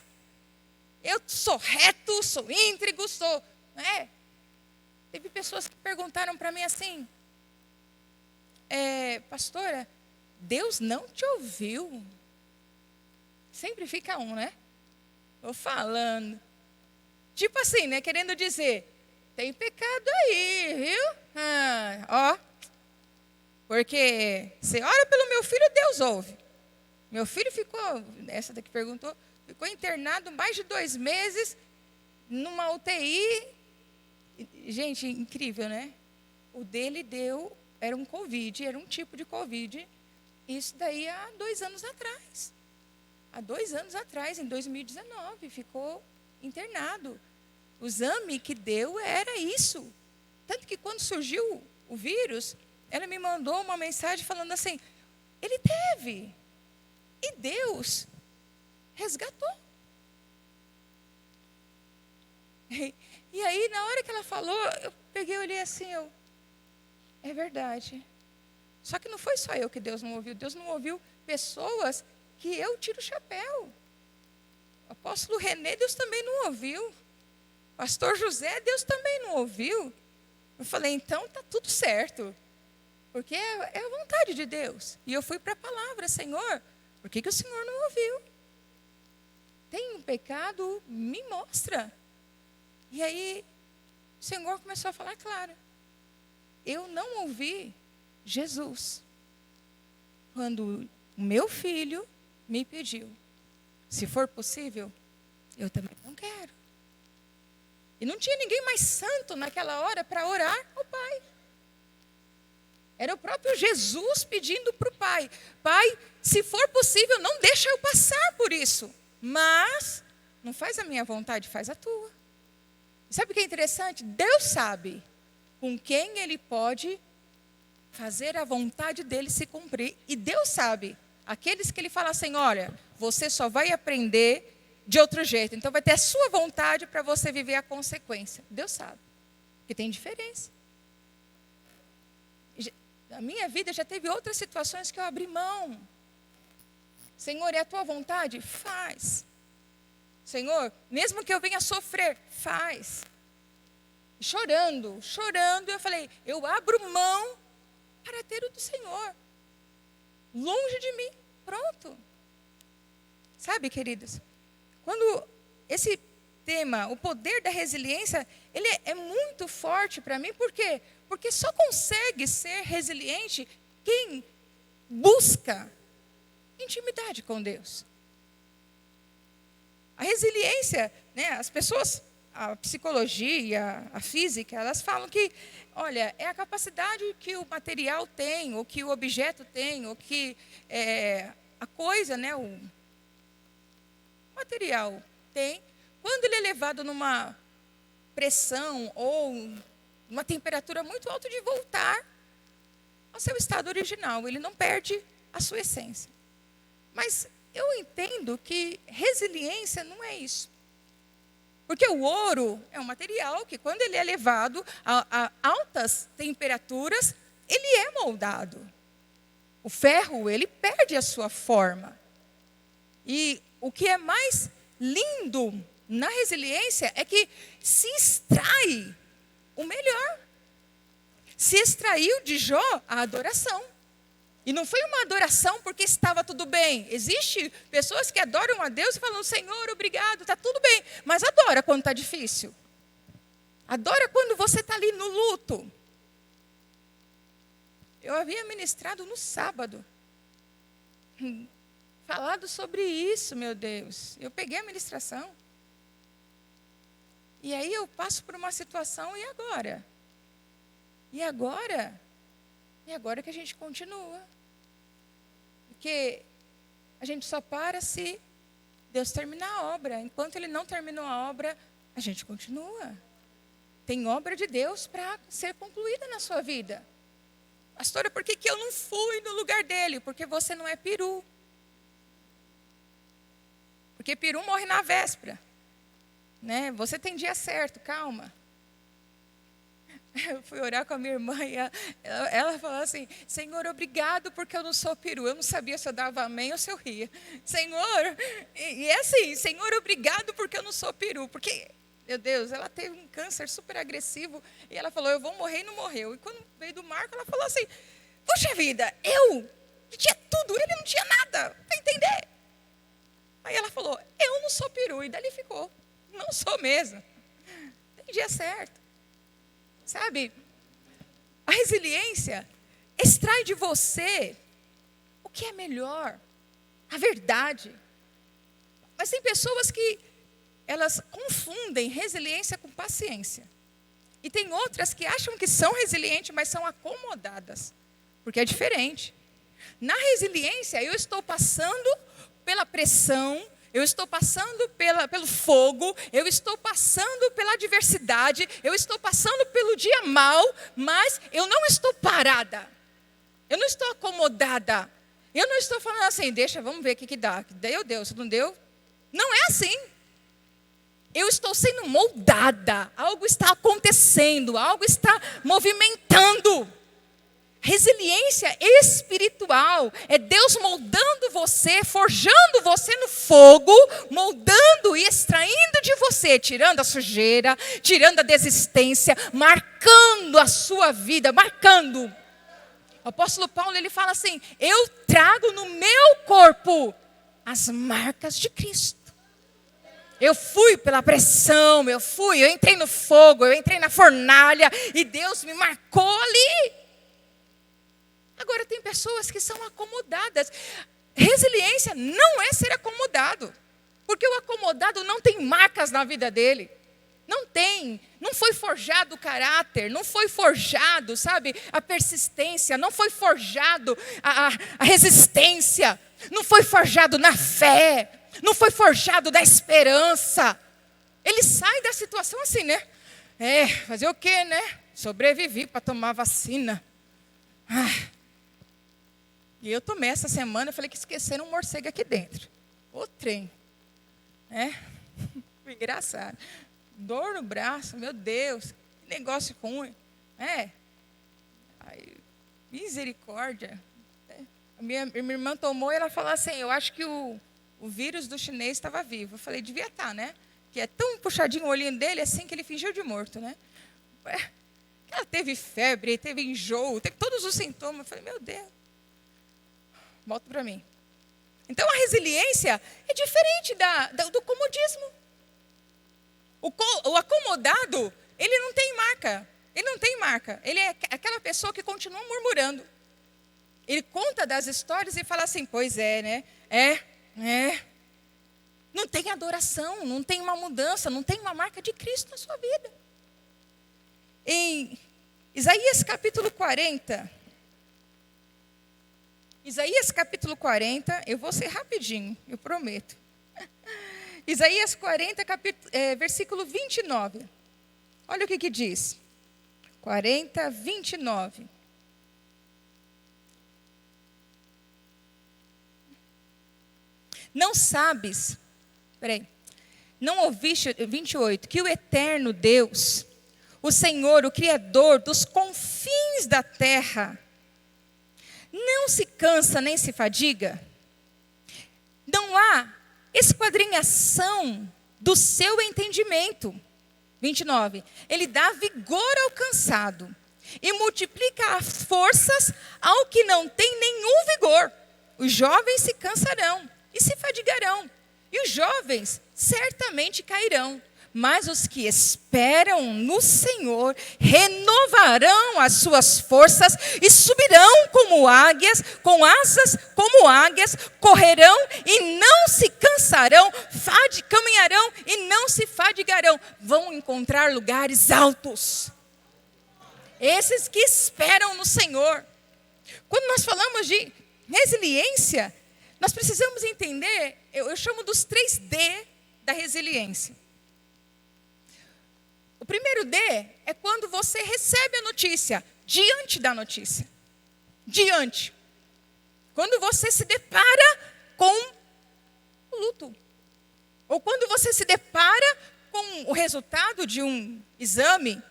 Eu sou reto, sou íntegro, sou... Né? Teve pessoas que perguntaram para mim assim, pastora, Deus não te ouviu? Sempre fica um, né? Estou falando. Tipo assim, né? Querendo dizer, tem pecado aí, viu? Porque você ora pelo meu filho, Deus ouve. Meu filho ficou, essa daqui perguntou, ficou internado mais de 2 meses numa UTI. Gente, incrível, né? O dele era um Covid, era um tipo de Covid. Isso daí há 2 anos atrás. Há 2 anos atrás, em 2019, ficou internado. O exame que deu era isso. Tanto que quando surgiu o vírus, ela me mandou uma mensagem falando assim, ele teve. E Deus resgatou. E aí, na hora que ela falou, eu peguei e olhei assim, é verdade. Só que não foi só eu que Deus não ouviu. Deus não ouviu pessoas que eu tiro o chapéu. O apóstolo René, Deus também não ouviu. Pastor José, Deus também não ouviu. Eu falei, então está tudo certo. Porque é a vontade de Deus. E eu fui para a palavra, Senhor, por que o Senhor não ouviu? Tem um pecado, me mostra. E aí, o Senhor começou a falar, claro, eu não ouvi Jesus quando o meu filho me pediu. Se for possível, eu também não quero. E não tinha ninguém mais santo naquela hora para orar ao Pai. Era o próprio Jesus pedindo para o Pai. Pai, se for possível, não deixa eu passar por isso. Mas, não faz a minha vontade, faz a tua. Sabe o que é interessante? Deus sabe com quem Ele pode fazer a vontade dEle se cumprir. E Deus sabe, aqueles que Ele fala assim, olha, você só vai aprender de outro jeito. Então vai ter a sua vontade para você viver a consequência. Deus sabe, que tem diferença. Na minha vida já teve outras situações que eu abri mão. Senhor, é a tua vontade? Faz. Senhor, mesmo que eu venha sofrer, faz. Chorando, eu falei, eu abro mão para ter o do Senhor. Longe de mim, pronto. Sabe, queridos, quando esse tema, o poder da resiliência, ele é muito forte para mim, por quê? Porque só consegue ser resiliente quem busca intimidade com Deus. A resiliência, né, as pessoas, a psicologia, a física, elas falam que, olha, é a capacidade que o material tem, ou que o objeto tem, ou que a coisa, né, o material tem, quando ele é levado numa pressão ou uma temperatura muito alta, de voltar ao seu estado original. Ele não perde a sua essência. Mas eu entendo que resiliência não é isso. Porque o ouro é um material que, quando ele é levado a altas temperaturas, ele é moldado. O ferro, ele perde a sua forma. E o que é mais lindo na resiliência é que se extrai o melhor. Se extraiu de Jó a adoração. E não foi uma adoração porque estava tudo bem. Existem pessoas que adoram a Deus e falam, Senhor, obrigado, está tudo bem. Mas adora quando está difícil. Adora quando você está ali no luto. Eu havia ministrado no sábado. Falado sobre isso, meu Deus. Eu peguei a ministração. E aí eu passo por uma situação, e agora? E agora? E agora que a gente continua. Porque a gente só para se Deus terminar a obra. Enquanto Ele não terminou a obra, a gente continua. Tem obra de Deus para ser concluída na sua vida. Pastora, por que eu não fui no lugar dele? Porque você não é peru. Porque peru morre na véspera. Né? Você tem dia certo, calma. Eu fui orar com a minha irmã e ela falou assim, Senhor, obrigado porque eu não sou peru. Eu não sabia se eu dava amém ou se eu ria. Senhor, e é assim, Senhor, obrigado porque eu não sou peru. Porque, meu Deus, ela teve um câncer super agressivo e ela falou, eu vou morrer e não morreu. E quando veio do Marco, ela falou assim, puxa vida, eu tinha tudo, ele não tinha nada, para entender. Aí ela falou, eu não sou peru. E dali ficou, não sou mesmo. Tem dia certo. Sabe, a resiliência extrai de você o que é melhor, a verdade. Mas tem pessoas que elas confundem resiliência com paciência. E tem outras que acham que são resilientes, mas são acomodadas, porque é diferente. Na resiliência, eu estou passando pela pressão, eu estou passando pelo fogo, eu estou passando pela adversidade, eu estou passando pelo dia mau, mas eu não estou parada, eu não estou acomodada. Eu não estou falando assim, deixa, vamos ver o que dá. Deu, se não deu. Não é assim. Eu estou sendo moldada. Algo está acontecendo, algo está movimentando. Resiliência espiritual é Deus moldando você, forjando você no fogo, moldando e extraindo de você, tirando a sujeira, tirando a desistência, marcando a sua vida, marcando. O apóstolo Paulo, ele fala assim, eu trago no meu corpo as marcas de Cristo. Eu fui pela pressão, eu entrei no fogo, eu entrei na fornalha e Deus me marcou ali. Agora tem pessoas que são acomodadas. Resiliência não é ser acomodado. Porque o acomodado não tem marcas na vida dele. Não tem. Não foi forjado o caráter. Não foi forjado, sabe, a persistência. Não foi forjado a resistência. Não foi forjado na fé. Não foi forjado da esperança. Ele sai da situação assim, né? Fazer o quê, né? Sobrevivi para tomar vacina. E eu tomei essa semana, eu falei que esqueceram um morcego aqui dentro. O trem. Foi engraçado. Dor no braço, meu Deus. Que negócio ruim. Misericórdia. A minha irmã tomou e ela falou assim, eu acho que o vírus do chinês estava vivo. Eu falei, devia estar, né? Que é tão puxadinho o olhinho dele, assim que ele fingiu de morto, né? Ela teve febre, teve enjoo, teve todos os sintomas. Eu falei, meu Deus. Volta para mim. Então, a resiliência é diferente do comodismo. O acomodado, ele não tem marca. Ele não tem marca. Ele é aquela pessoa que continua murmurando. Ele conta das histórias e fala assim, pois é, né? Não tem adoração, não tem uma mudança, não tem uma marca de Cristo na sua vida. Em Isaías capítulo 40... Isaías capítulo 40, eu vou ser rapidinho, eu prometo. Isaías 40, versículo 29. Olha o que diz. 40, 29. Não sabes, não ouviste, 28, que o eterno Deus, o Senhor, o Criador dos confins da terra, não se cansa nem se fadiga? Não há esquadrinhação do seu entendimento. 29. Ele dá vigor ao cansado e multiplica as forças ao que não tem nenhum vigor. Os jovens se cansarão e se fadigarão, e os jovens certamente cairão. Mas os que esperam no Senhor renovarão as suas forças e subirão como águias, com asas como águias, correrão e não se cansarão, caminharão e não se fadigarão. Vão encontrar lugares altos. Esses que esperam no Senhor. Quando nós falamos de resiliência, nós precisamos entender, eu chamo dos 3D da resiliência. O primeiro D é quando você recebe a notícia, diante da notícia. Diante. Quando você se depara com o luto. Ou quando você se depara com o resultado de um exame,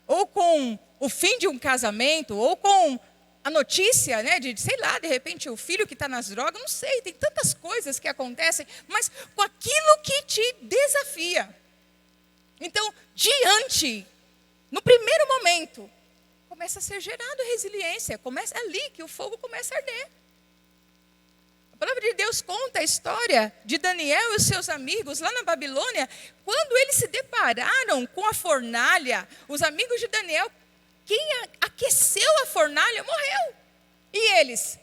ou com o fim de um casamento, ou com a notícia, né, de repente o filho que está nas drogas, não sei, tem tantas coisas que acontecem, mas com aquilo que te desafia. Então, diante, no primeiro momento, começa a ser gerada resiliência, começa ali que o fogo começa a arder. A palavra de Deus conta a história de Daniel e os seus amigos lá na Babilônia, quando eles se depararam com a fornalha, os amigos de Daniel, quem aqueceu a fornalha morreu. E eles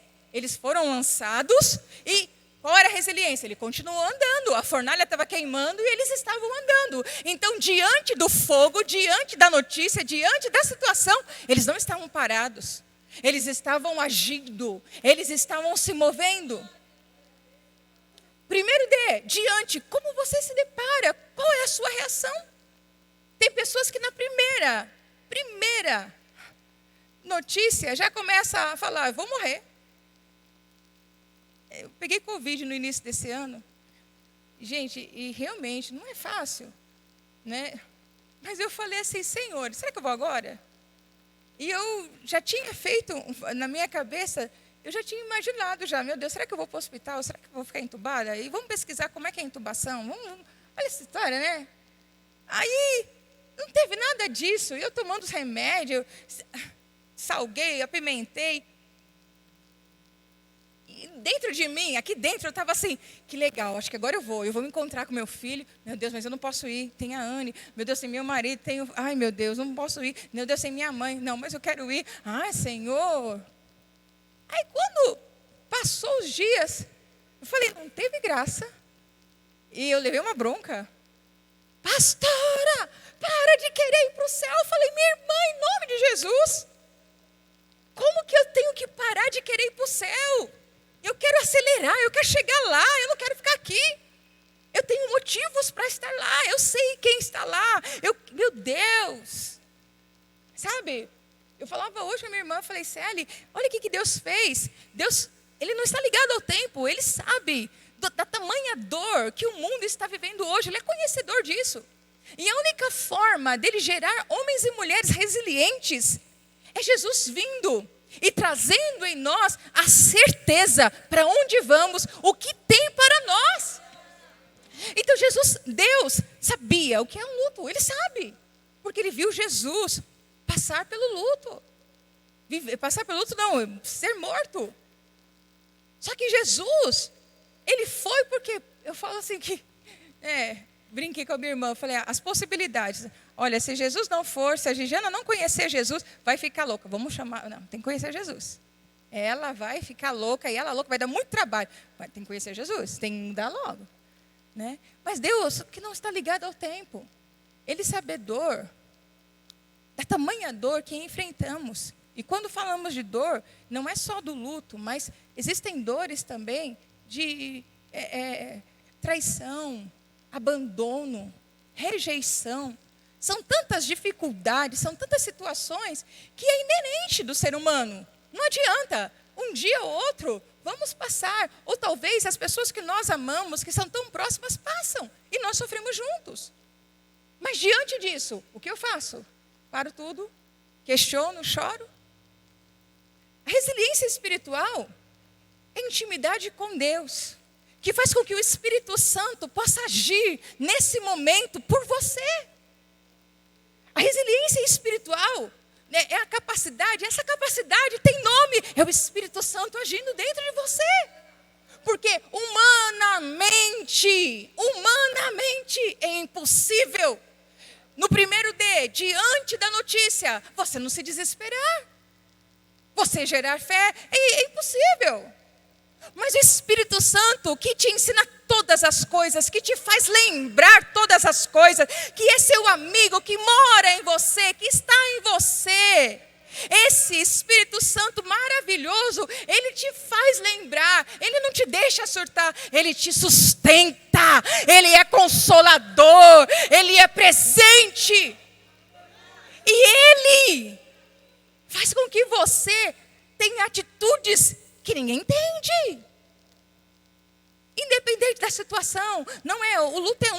foram lançados e qual era a resiliência? Ele continuou andando, a fornalha estava queimando e eles estavam andando. Então, diante do fogo, diante da notícia, diante da situação, eles não estavam parados. Eles estavam agindo, eles estavam se movendo. Primeiro D, diante, como você se depara? Qual é a sua reação? Tem pessoas que na primeira notícia já começa a falar, eu vou morrer. Eu peguei Covid no início desse ano. Gente, e realmente não é fácil, né? Mas eu falei assim, Senhor, será que eu vou agora? E eu já tinha feito, na minha cabeça, eu já tinha imaginado já, meu Deus, será que eu vou para o hospital? Será que eu vou ficar entubada? E vamos pesquisar como é que é a intubação. Olha essa história, né? Aí, não teve nada disso. Eu tomando os remédios, salguei, apimentei. E dentro de mim, aqui dentro, eu estava assim, que legal, acho que agora eu vou me encontrar com meu filho. Meu Deus, mas eu não posso ir, tem a Anne. Meu Deus, tem meu marido, ai meu Deus, não posso ir. Meu Deus, tem minha mãe. Não, mas eu quero ir. Ai, Senhor. Aí quando passou os dias, eu falei, não teve graça. E eu levei uma bronca. Pastora, para de querer ir para o céu. Eu falei, minha irmã, em nome de Jesus, como que eu tenho que parar de querer ir para o céu? Eu quero acelerar, eu quero chegar lá, eu não quero ficar aqui. Eu tenho motivos para estar lá, eu sei quem está lá. Meu Deus, sabe? Eu falava hoje com a minha irmã, eu falei, Célia, olha o que Deus fez. Deus, Ele não está ligado ao tempo, Ele sabe da tamanha dor que o mundo está vivendo hoje. Ele é conhecedor disso. E a única forma dele gerar homens e mulheres resilientes é Jesus vindo e trazendo em nós a certeza para onde vamos, o que tem para nós. Então Deus sabia o que é um luto, Ele sabe, porque Ele viu Jesus passar pelo luto. Passar pelo luto não, ser morto. Só que Jesus, Ele foi porque, eu falo assim que, brinquei com a minha irmã, eu falei, as possibilidades. Olha, se Jesus não for, se a Gigiana não conhecer Jesus, vai ficar louca. Vamos chamar, não, tem que conhecer Jesus. Ela vai ficar louca, e ela louca, vai dar muito trabalho. Mas tem que conhecer Jesus, tem que mudar logo. Né? Mas Deus, que não está ligado ao tempo. Ele sabe dor, da tamanha dor que enfrentamos. E quando falamos de dor, não é só do luto, mas existem dores também de traição, abandono, rejeição. São tantas dificuldades, são tantas situações que é inerente do ser humano. Não adianta, um dia ou outro vamos passar. Ou talvez as pessoas que nós amamos, que são tão próximas, passam e nós sofremos juntos. Mas diante disso, o que eu faço? Paro tudo, questiono, choro. A resiliência espiritual é intimidade com Deus, que faz com que o Espírito Santo possa agir nesse momento por você. A resiliência espiritual, né, é a capacidade, essa capacidade tem nome, é o Espírito Santo agindo dentro de você. Porque humanamente é impossível, no primeiro diante da notícia, você não se desesperar. Você gerar fé é impossível. Mas o Espírito Santo que te ensina todas as coisas, que te faz lembrar todas as coisas, que é seu amigo, que mora em você, que está em você. Esse Espírito Santo maravilhoso, ele te faz lembrar, ele não te deixa surtar, ele te sustenta, ele é consolador, ele é presente. E ele faz com que você tenha atitudes que ninguém entende. Independente da situação, não é, o luto é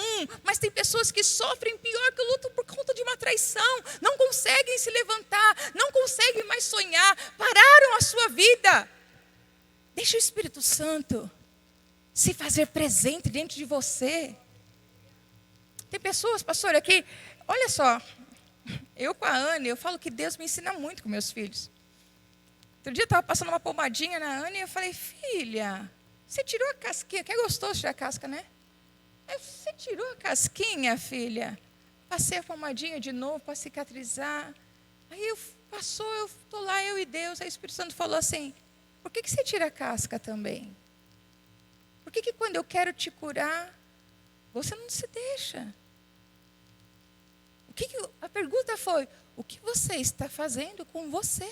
mas tem pessoas que sofrem pior que o luto por conta de uma traição, não conseguem se levantar, não conseguem mais sonhar, pararam a sua vida. Deixa o Espírito Santo se fazer presente dentro de você. Tem pessoas, pastor, aqui, olha só, eu com a Anne, eu falo que Deus me ensina muito com meus filhos. Outro dia eu estava passando uma pomadinha na Anne e eu falei, filha, você tirou a casquinha, que é gostoso tirar a casca, né? Você tirou a casquinha, filha? Passei a pomadinha de novo para cicatrizar. Aí passou, eu estou lá, eu e Deus. Aí o Espírito Santo falou assim, por que você tira a casca também? Por que quando eu quero te curar, você não se deixa? A pergunta foi, o que você está fazendo com você?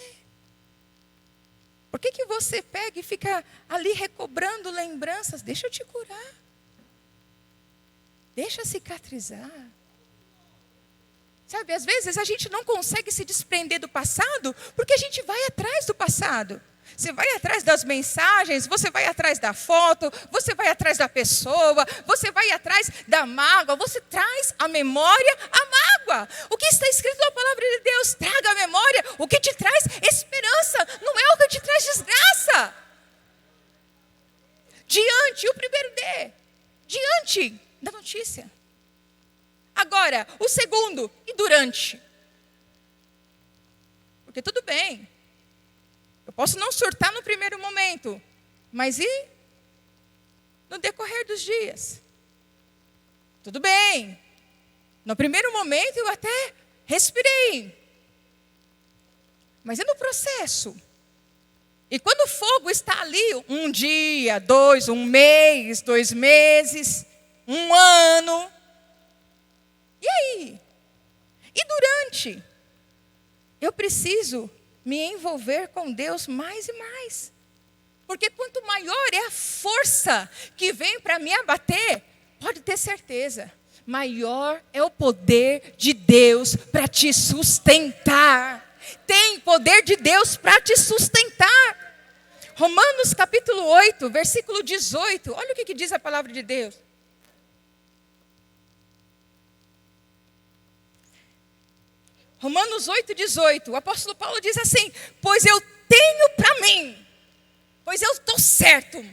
Por que você pega e fica ali recobrando lembranças? Deixa eu te curar. Deixa cicatrizar. Sabe, às vezes a gente não consegue se desprender do passado porque a gente vai atrás do passado. Você vai atrás das mensagens, você vai atrás da foto, você vai atrás da pessoa, você vai atrás da mágoa, você traz à memória a mágoa. O que está escrito na palavra de Deus? Traga à memória o que te traz esperança, não é o que te traz desgraça. Diante, o primeiro D, diante da notícia. Agora, o segundo, e durante. Porque tudo bem, eu posso não surtar no primeiro momento, mas e no decorrer dos dias? Tudo bem, no primeiro momento eu até respirei, mas e no processo? E quando o fogo está ali, 1 dia, 2, 1 mês, 2 meses, 1 ano, e aí? E durante? Eu preciso me envolver com Deus mais e mais. Porque quanto maior é a força que vem para me abater, pode ter certeza, maior é o poder de Deus para te sustentar. Tem poder de Deus para te sustentar. Romanos capítulo 8, versículo 18. Olha o que diz a palavra de Deus. Romanos 8, 18. O apóstolo Paulo diz assim: pois eu tenho para mim, pois eu estou certo.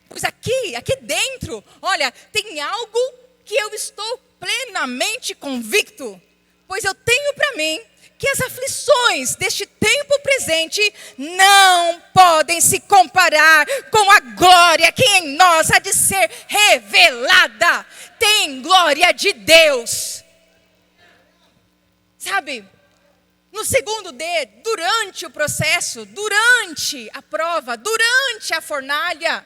Pois aqui dentro, olha, tem algo que eu estou plenamente convicto. Pois eu tenho para mim que as aflições deste tempo presente não podem se comparar com a glória que em nós há de ser revelada. Tem glória de Deus. Sabe, no segundo D, durante o processo, durante a prova, durante a fornalha,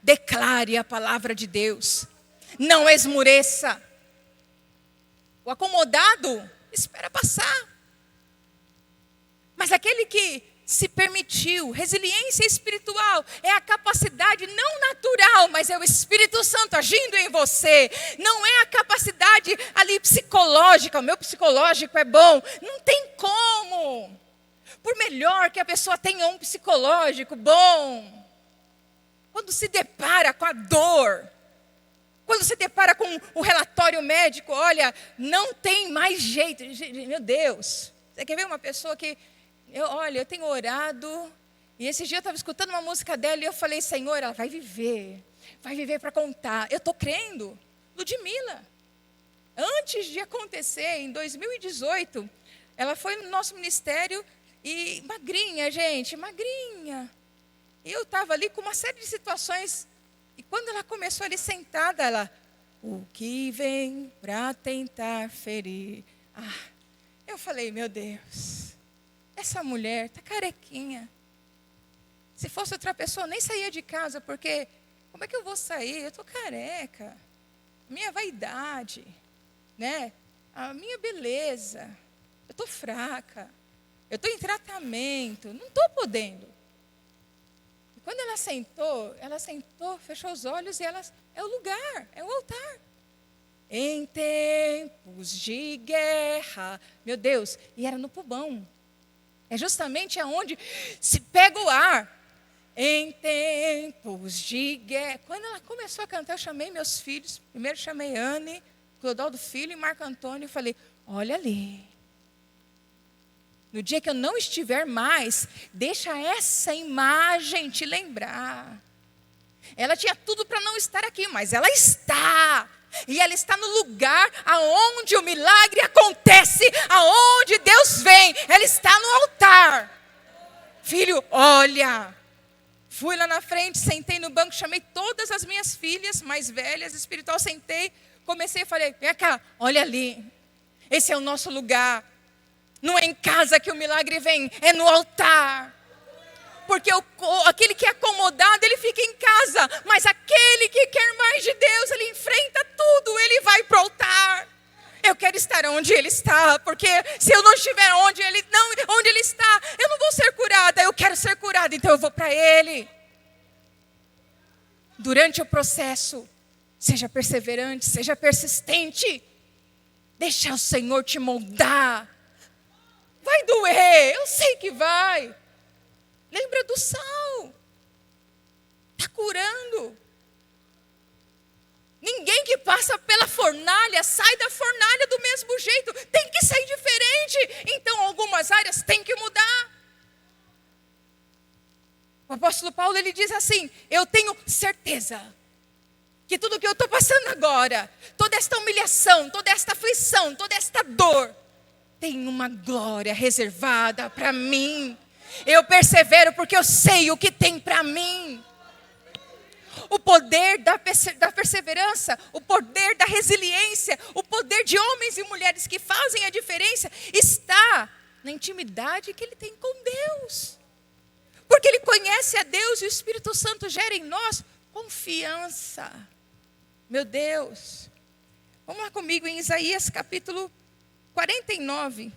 declare a palavra de Deus. Não esmoreça. O acomodado espera passar. Mas aquele que se permitiu, resiliência espiritual, é a capacidade não natural, mas é o Espírito Santo agindo em você. Não é a capacidade ali psicológica, o meu psicológico é bom. Não tem como. Por melhor que a pessoa tenha um psicológico bom, quando se depara com a dor, quando se depara com o relatório médico, olha, não tem mais jeito. Meu Deus, você quer ver uma pessoa que... eu tenho orado, e esse dia eu estava escutando uma música dela, e eu falei: Senhor, ela vai viver para contar. Eu estou crendo. Ludmila, antes de acontecer, em 2018, ela foi no nosso ministério, e magrinha, gente, magrinha. E eu estava ali com uma série de situações, e quando ela começou ali sentada, ela: o que vem para tentar ferir? Eu falei: meu Deus, essa mulher está carequinha. Se fosse outra pessoa, eu nem saía de casa, porque como é que eu vou sair? Eu estou careca. Minha vaidade, né? A minha beleza. Eu estou fraca. Eu estou em tratamento. Não estou podendo. E quando ela sentou, fechou os olhos e é o lugar, é o altar. Em tempos de guerra. Meu Deus, e era no pulmão. É justamente aonde se pega o ar. Em tempos de guerra. Quando ela começou a cantar, eu chamei meus filhos. Primeiro chamei Anne, Clodoaldo Filho e Marco Antônio. E falei: olha ali. No dia que eu não estiver mais, deixa essa imagem te lembrar. Ela tinha tudo para não estar aqui, mas ela está. E ela está no lugar aonde o milagre acontece, aonde Deus vem. Ela está no altar. Filho, olha. Fui lá na frente, sentei no banco, chamei todas as minhas filhas mais velhas, espiritual, sentei, comecei e falei: vem cá, olha ali. Esse é o nosso lugar. Não é em casa que o milagre vem, é no altar. Porque aquele que é acomodado, ele fica em casa. Mas aquele que quer mais de Deus, ele enfrenta tudo, ele vai para o altar. Eu quero estar onde ele está, porque se eu não estiver onde ele está, eu não vou ser curada. Eu quero ser curada, então eu vou para ele. Durante o processo, seja perseverante, seja persistente. Deixa o Senhor te moldar. Vai doer, eu sei que vai. Lembra do sal. Está curando. Ninguém que passa pela fornalha sai da fornalha do mesmo jeito. Tem que sair diferente. Então, algumas áreas têm que mudar. O apóstolo Paulo, ele diz assim: eu tenho certeza que tudo que eu estou passando agora, toda esta humilhação, toda esta aflição, toda esta dor, tem uma glória reservada para mim. Eu persevero porque eu sei o que tem para mim. O poder da perseverança, o poder da resiliência, o poder de homens e mulheres que fazem a diferença está na intimidade que ele tem com Deus. Porque ele conhece a Deus e o Espírito Santo gera em nós confiança. Meu Deus. Vamos lá comigo em Isaías capítulo 49.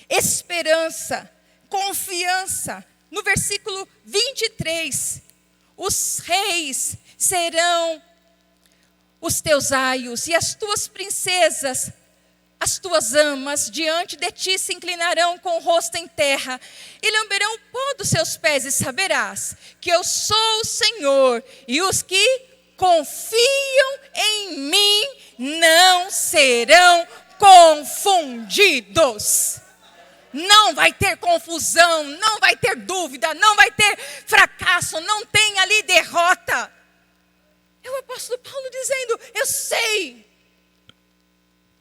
Esperança, confiança. No versículo 23, os reis serão os teus aios e as tuas princesas, as tuas amas, diante de ti se inclinarão com o rosto em terra e lamberão o pó dos seus pés, e saberás que eu sou o Senhor, e os que confiam em mim não serão confundidos. Não vai ter confusão, não vai ter dúvida, não vai ter fracasso, não tem ali derrota. É o apóstolo Paulo dizendo: eu sei.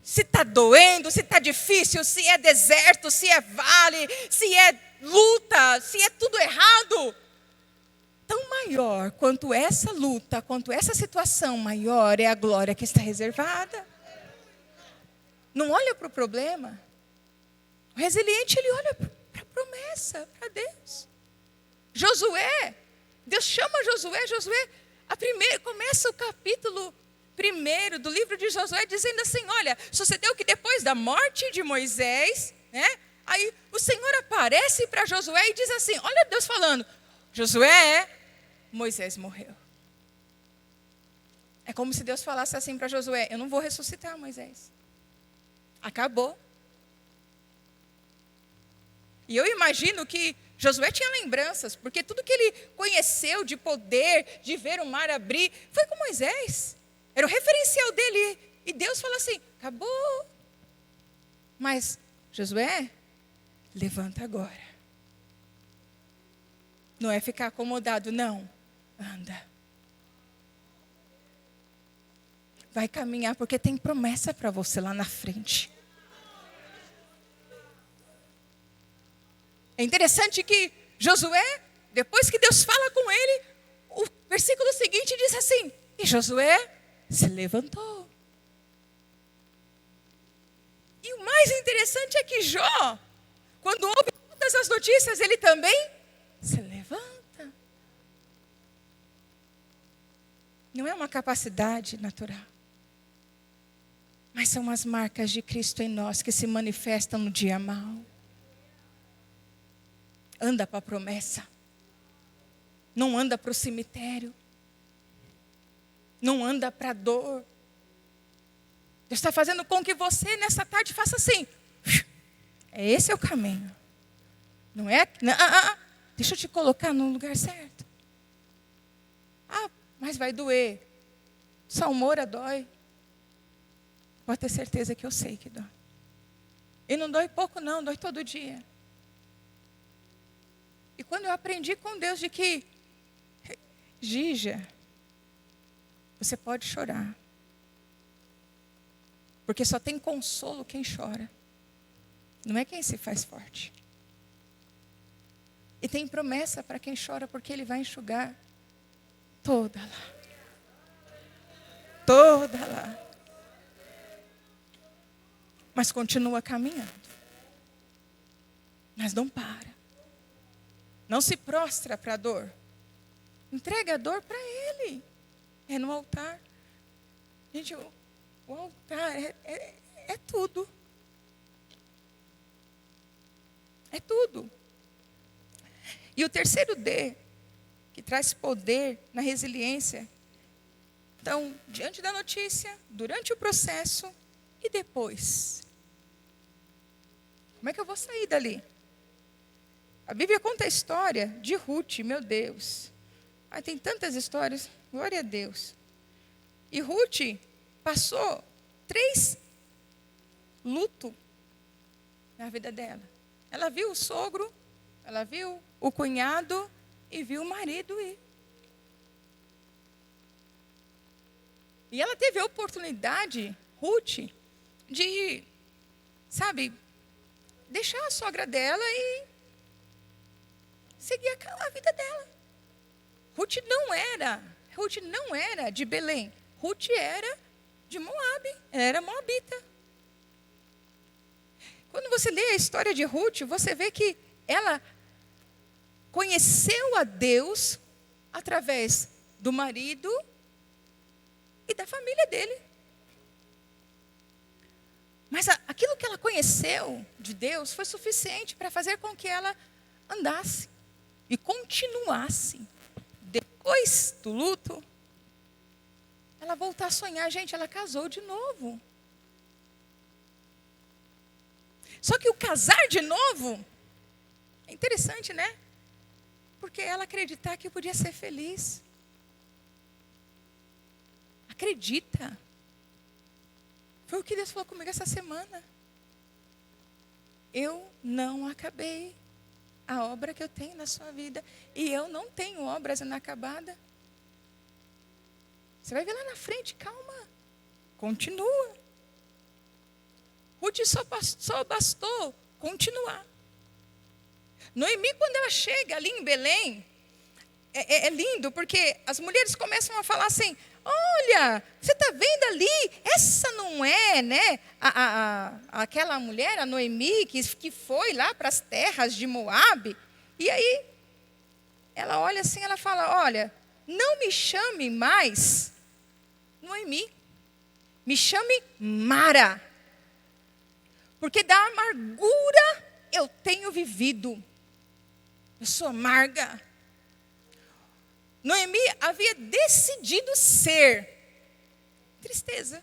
Se está doendo, se está difícil, se é deserto, se é vale, se é luta, se é tudo errado. Tão maior quanto essa luta, quanto essa situação, maior é a glória que está reservada. Não olha para o problema. O resiliente, ele olha para a promessa, para Deus. Josué, Deus chama Josué, começa o capítulo 1 do livro de Josué dizendo assim: olha, sucedeu que depois da morte de Moisés, né, aí o Senhor aparece para Josué e diz assim, olha Deus falando: Josué, Moisés morreu. É como se Deus falasse assim para Josué: eu não vou ressuscitar Moisés. Acabou. E eu imagino que Josué tinha lembranças, porque tudo que ele conheceu de poder, de ver o mar abrir, foi com Moisés. Era o referencial dele. E Deus fala assim: acabou. Mas, Josué, levanta agora. Não é ficar acomodado, não. Anda. Vai caminhar, porque tem promessa para você lá na frente. É interessante que Josué, depois que Deus fala com ele, o versículo seguinte diz assim: e Josué se levantou. E o mais interessante é que Jó, quando ouve todas as notícias, ele também se levanta. Não é uma capacidade natural, mas são as marcas de Cristo em nós que se manifestam no dia mau. Anda para a promessa. Não anda para o cemitério. Não anda para a dor. Deus está fazendo com que você nessa tarde faça assim. Esse é o caminho. Não é? Não, deixa eu te colocar no lugar certo. Mas vai doer. Salmoura dói. Pode ter certeza que eu sei que dói. E não dói pouco não, dói todo dia. E quando eu aprendi com Deus de que, Gígia, você pode chorar. Porque só tem consolo quem chora. Não é quem se faz forte. E tem promessa para quem chora, porque Ele vai enxugar toda lá. Toda lá. Mas continua caminhando. Mas não para. Não se prostra para a dor. Entrega a dor para Ele. É no altar. Gente, o altar é tudo. É tudo. E o terceiro D, que traz poder na resiliência. Então, diante da notícia, durante o processo e depois. Como é que eu vou sair dali? A Bíblia conta a história de Ruth, meu Deus. Ai, tem tantas histórias, glória a Deus. E Ruth passou 3 lutos na vida dela. Ela viu o sogro, ela viu o cunhado e viu o marido ir. E ela teve a oportunidade, Ruth, de, sabe, deixar a sogra dela e seguir a vida dela. Ruth não era de Belém. Ruth era de Moabe, era moabita. Quando você lê a história de Ruth, você vê que ela conheceu a Deus através do marido e da família dele. Mas aquilo que ela conheceu de Deus foi suficiente para fazer com que ela andasse e continuasse. Depois do luto, ela voltou a sonhar. Gente, ela casou de novo. Só que o casar de novo é interessante, né? Porque ela acreditar que podia ser feliz. Acredita. Foi o que Deus falou comigo essa semana. Eu não acabei a obra que eu tenho na sua vida. E eu não tenho obras inacabadas. Você vai ver lá na frente, calma. Continua. Ruth só bastou continuar. Noemi, quando ela chega ali em Belém, é lindo, porque as mulheres começam a falar assim: olha, você está vendo ali? Essa não é, né? Aquela mulher, a Noemi, que foi lá para as terras de Moabe. E aí, ela olha assim, ela fala: olha, não me chame mais Noemi, me chame Mara. Porque da amargura eu tenho vivido. Eu sou amarga. Noemi havia decidido ser tristeza.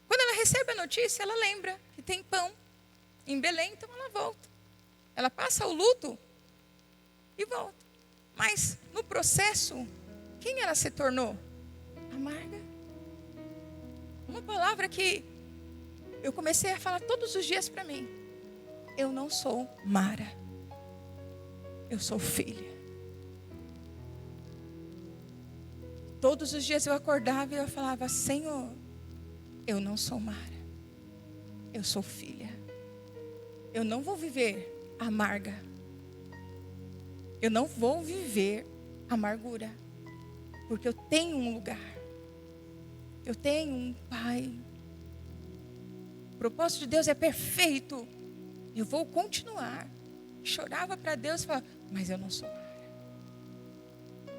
Quando ela recebe a notícia, ela lembra que tem pão em Belém, então ela volta. Ela passa o luto e volta. Mas no processo, quem ela se tornou? Amarga. Uma palavra que eu comecei a falar todos os dias para mim. Eu não sou Mara. Eu sou filha. Todos os dias eu acordava e eu falava: Senhor, eu não sou Mara. Eu sou filha. Eu não vou viver amarga. Eu não vou viver amargura. Porque eu tenho um lugar. Eu tenho um pai. O propósito de Deus é perfeito. Eu vou continuar. Chorava para Deus e falava: mas eu não sou Mara.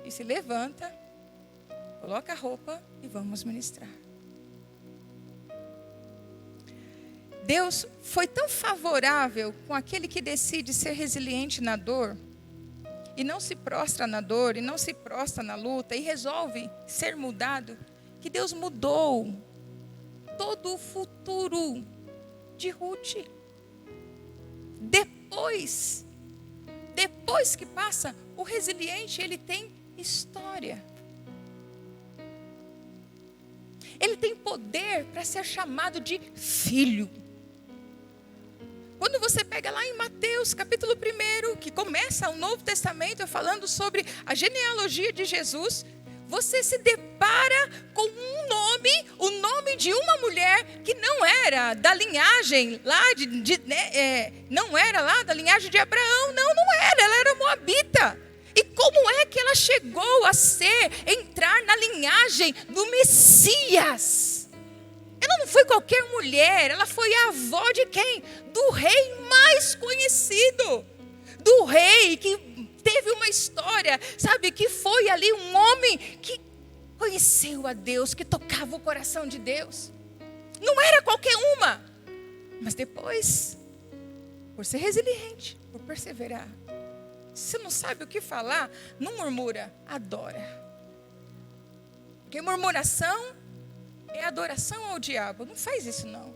E se levanta, coloca a roupa e vamos ministrar. Deus foi tão favorável com aquele que decide ser resiliente na dor, e não se prostra na dor, e não se prostra na luta, e resolve ser mudado, que Deus mudou todo o futuro de Ruth. Depois que passa, o resiliente, ele tem história. Ele tem poder para ser chamado de filho. Quando você pega lá em Mateus, capítulo 1, que começa o Novo Testamento falando sobre a genealogia de Jesus, você se depara com um nome, o nome de uma mulher que não era da linhagem lá não era lá da linhagem de Abraão, não era, ela era moabita. E como é que ela chegou a entrar na linhagem do Messias? Ela não foi qualquer mulher, ela foi a avó de quem? Do rei mais conhecido, do rei que teve uma história, sabe, que foi ali um homem que conheceu a Deus, que tocava o coração de Deus. Não era qualquer uma, mas depois, por ser resiliente, por perseverar, se você não sabe o que falar, não murmura, adora. Porque murmuração é adoração ao diabo. Não faz isso não.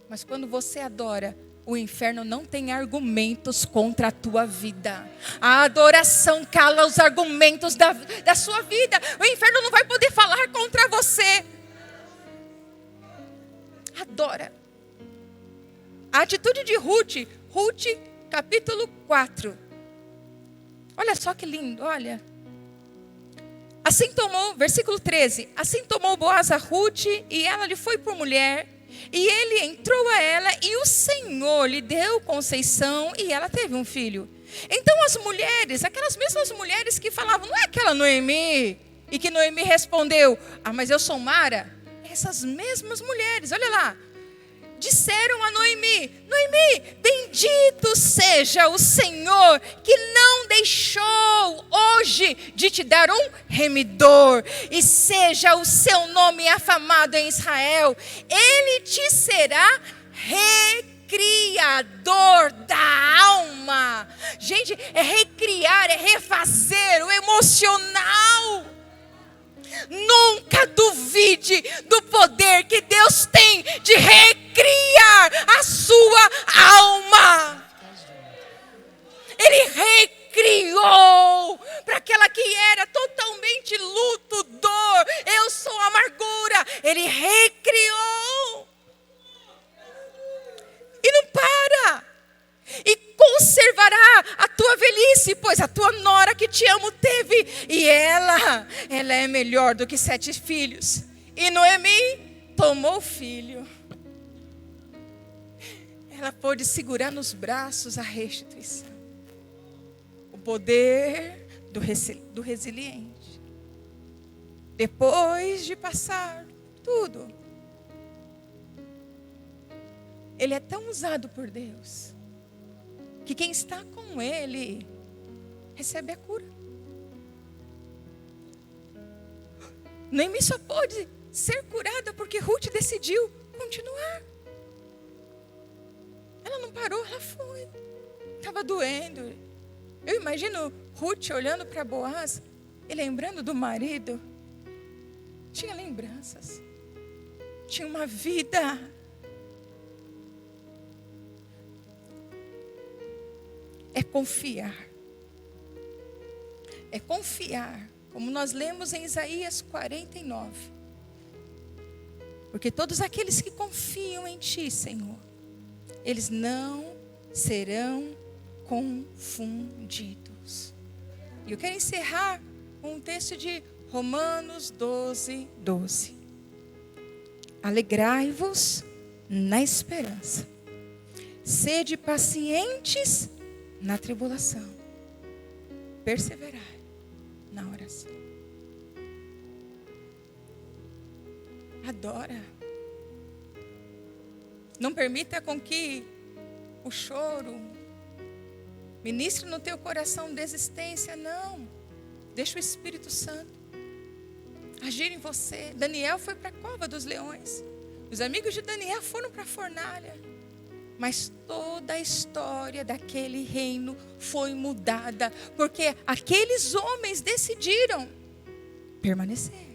Mas quando você adora, o inferno não tem argumentos contra a tua vida. A adoração cala os argumentos da sua vida. O inferno não vai poder falar contra você. Adora. A atitude de Ruth, capítulo 4. Olha só que lindo, olha. Assim tomou, versículo 13. Assim tomou Boaz a Ruth e ela lhe foi por mulher. E ele entrou a ela e o Senhor lhe deu conceição e ela teve um filho. Então as mulheres, aquelas mesmas mulheres que falavam, não é aquela Noemi? E que Noemi respondeu, mas eu sou Mara. Essas mesmas mulheres, olha lá. Disseram a Noemi, bendito seja o Senhor que não deixou hoje de te dar um remidor, e seja o seu nome afamado em Israel. Ele te será recriador da alma. Gente, é recriar, é refazer o emocional. Nunca duvide do poder que Deus tem de recriar a sua alma. Ele recriou para aquela que era totalmente luto, dor, eu sou amargura. Ele recriou. E não para. E conservará a tua velhice, pois a tua nora que te amo teve, e ela é melhor do que 7 filhos. E Noemi tomou filho. Ela pôde segurar nos braços a restituição. O poder do resiliente. Depois de passar tudo, ele é tão usado por Deus que quem está com ele recebe a cura. Noemi só pôde ser curada porque Ruth decidiu continuar. Ela não parou, ela foi. Estava doendo. Eu imagino Ruth olhando para Boaz e lembrando do marido. Tinha lembranças. Tinha uma vida. É confiar. É confiar. Como nós lemos em Isaías 49. Porque todos aqueles que confiam em Ti, Senhor, eles não serão confundidos. E eu quero encerrar com um texto de Romanos 12, 12. Alegrai-vos na esperança. Sede pacientes na tribulação, perseverai na oração. Adora. Não permita com que o choro ministre no teu coração desistência, não. Deixa o Espírito Santo agir em você. Daniel foi para a cova dos leões. Os amigos de Daniel foram para a fornalha. Mas toda a história daquele reino foi mudada, porque aqueles homens decidiram permanecer.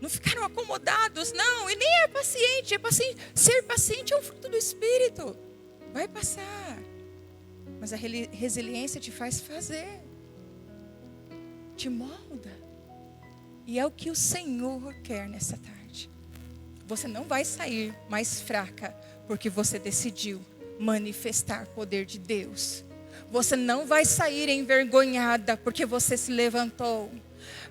Não ficaram acomodados, não. E nem é paciente. Ser paciente é um fruto do Espírito. Vai passar. Mas a resiliência te faz fazer. Te molda. E é o que o Senhor quer nessa tarde. Você não vai sair mais fraca, porque você decidiu manifestar o poder de Deus. Você não vai sair envergonhada, porque você se levantou.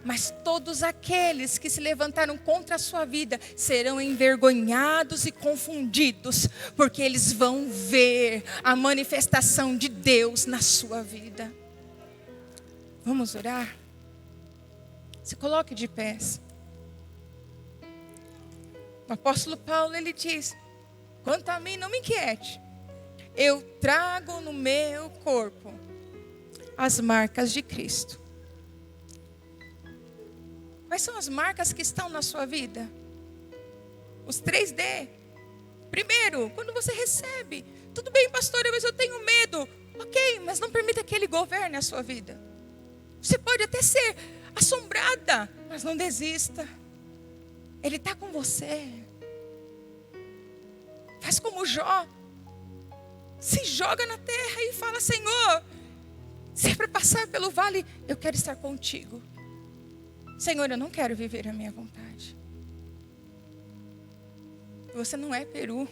Mas todos aqueles que se levantaram contra a sua vida serão envergonhados e confundidos, porque eles vão ver a manifestação de Deus na sua vida. Vamos orar? Se coloque de pés. O apóstolo Paulo, ele diz: quanto a mim, não me inquiete. Eu trago no meu corpo as marcas de Cristo. Quais são as marcas que estão na sua vida? Os 3D. Primeiro, quando você recebe. Tudo bem, pastora, mas eu tenho medo. Ok, mas não permita que ele governe a sua vida. Você pode até ser assombrada, mas não desista. Ele está com você. Faz como Jó. se joga na terra e fala: Senhor, se é para passar pelo vale, eu quero estar contigo. Senhor, eu não quero viver a minha vontade. Você não é Peru.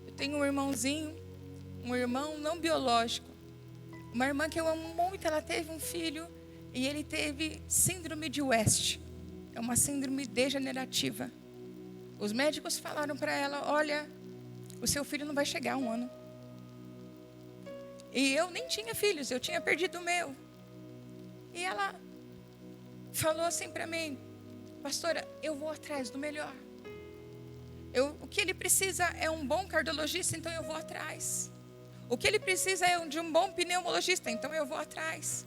Eu tenho um irmãozinho, um irmão não biológico. Uma irmã que eu amo muito, ela teve um filho e ele teve síndrome de West. É uma síndrome degenerativa. Os médicos falaram para ela: olha, o seu filho não vai chegar a 1 ano. E eu nem tinha filhos, eu tinha perdido o meu. E ela falou assim para mim: pastora, eu vou atrás do melhor. O que ele precisa é um bom cardiologista, então eu vou atrás. O que ele precisa é de um bom pneumologista, então eu vou atrás.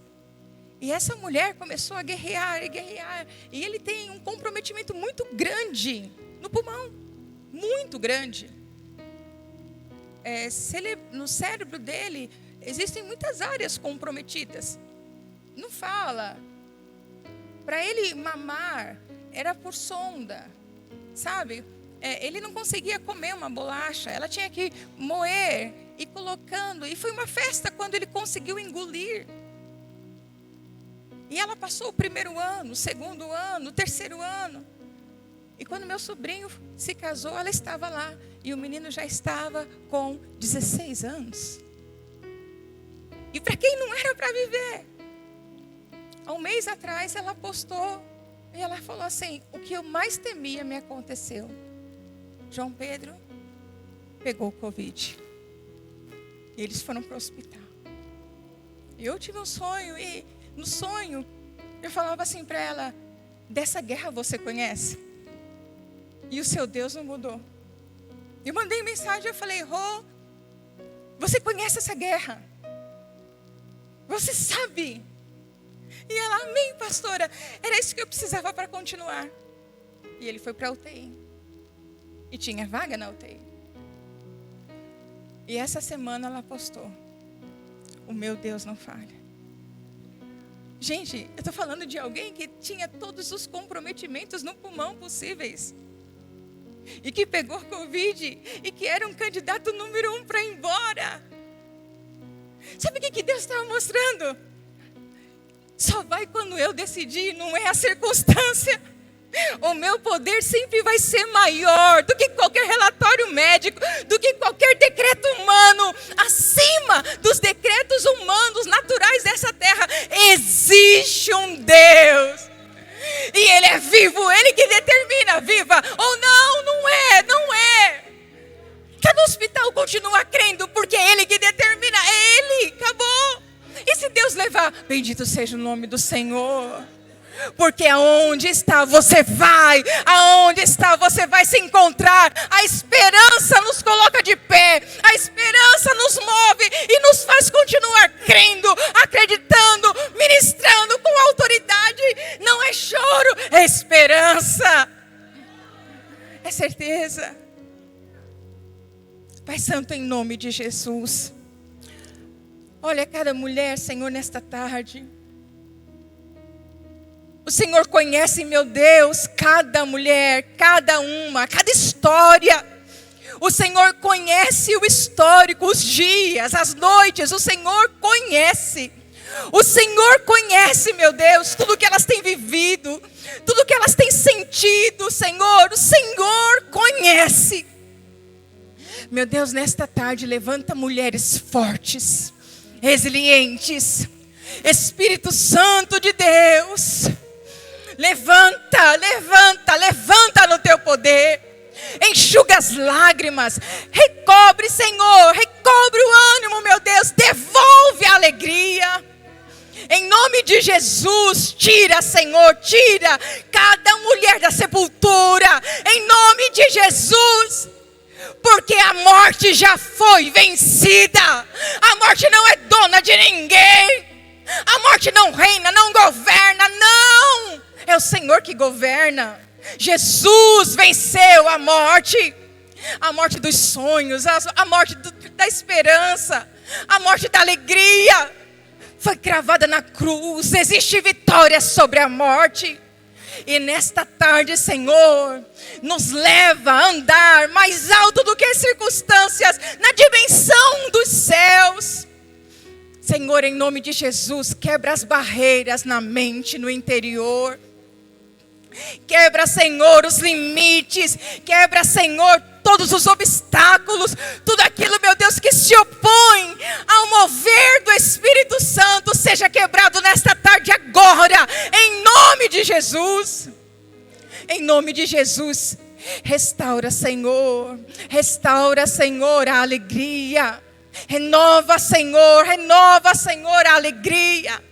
E essa mulher começou a guerrear e guerrear. E ele tem um comprometimento muito grande no pulmão. Muito grande. No cérebro dele existem muitas áreas comprometidas. Não fala. Para ele mamar era por sonda, sabe? Ele não conseguia comer uma bolacha. Ela tinha que moer e colocando. E foi uma festa quando ele conseguiu engolir. E ela passou o 1º ano, o 2º ano, o 3º ano. E quando meu sobrinho se casou, ela estava lá. E o menino já estava com 16 anos. E para quem não era para viver? Há um mês atrás ela postou. E ela falou assim: o que eu mais temia me aconteceu. João Pedro pegou o Covid. E eles foram para o hospital. E eu tive um sonho. E no sonho eu falava assim para ela: dessa guerra você conhece? E o seu Deus não mudou. Eu mandei mensagem, eu falei: Rô, você conhece essa guerra? Você sabe? E ela: amém, pastora. Era isso que eu precisava para continuar. E ele foi para a UTI. E tinha vaga na UTI. E essa semana ela postou: o meu Deus não falha. Gente, eu estou falando de alguém que tinha todos os comprometimentos no pulmão possíveis. E que pegou Covid. E que era um candidato número 1 para ir embora. Sabe o que Deus estava mostrando? Só vai quando eu decidir, não é a circunstância. O meu poder sempre vai ser maior do que qualquer relatório médico, do que qualquer decreto humano. Acima dos decretos humanos naturais dessa terra, existe um Deus. E Ele é vivo, Ele que determina, viva ou não, não é. Cada hospital continua crendo, porque é Ele que determina, é Ele, acabou. E se Deus levar, bendito seja o nome do Senhor. Porque aonde está você vai, aonde está você vai se encontrar. A esperança nos coloca de pé, a esperança nos move e nos faz continuar crendo, acreditando, ministrando com autoridade. Não é choro, é esperança, é certeza. Pai Santo, em nome de Jesus, olha cada mulher, Senhor, nesta tarde. O Senhor conhece, meu Deus, cada mulher, cada uma, cada história. O Senhor conhece o histórico, os dias, as noites. O Senhor conhece. O Senhor conhece, meu Deus, tudo que elas têm vivido, tudo que elas têm sentido, Senhor. O Senhor conhece. Meu Deus, nesta tarde, levanta mulheres fortes, resilientes. Espírito Santo de Deus, levanta, levanta, levanta no teu poder. Enxuga as lágrimas. Recobre, Senhor, recobre o ânimo, meu Deus. Devolve a alegria. Em nome de Jesus, tira, Senhor, tira cada mulher da sepultura. Em nome de Jesus. Porque a morte já foi vencida. A morte não é dona de ninguém. A morte não reina, não governa, não. É o Senhor que governa. Jesus venceu a morte dos sonhos, a morte da esperança, a morte da alegria. Foi cravada na cruz. Existe vitória sobre a morte. E nesta tarde, Senhor, nos leva a andar mais alto do que as circunstâncias, na dimensão dos céus. Senhor, em nome de Jesus, quebra as barreiras na mente, no interior. Quebra, Senhor, os limites. Quebra, Senhor, todos os obstáculos. Tudo aquilo, meu Deus, que se opõe ao mover do Espírito Santo, seja quebrado nesta tarde agora, em nome de Jesus. Em nome de Jesus. Restaura, Senhor, a alegria. Renova, Senhor, a alegria.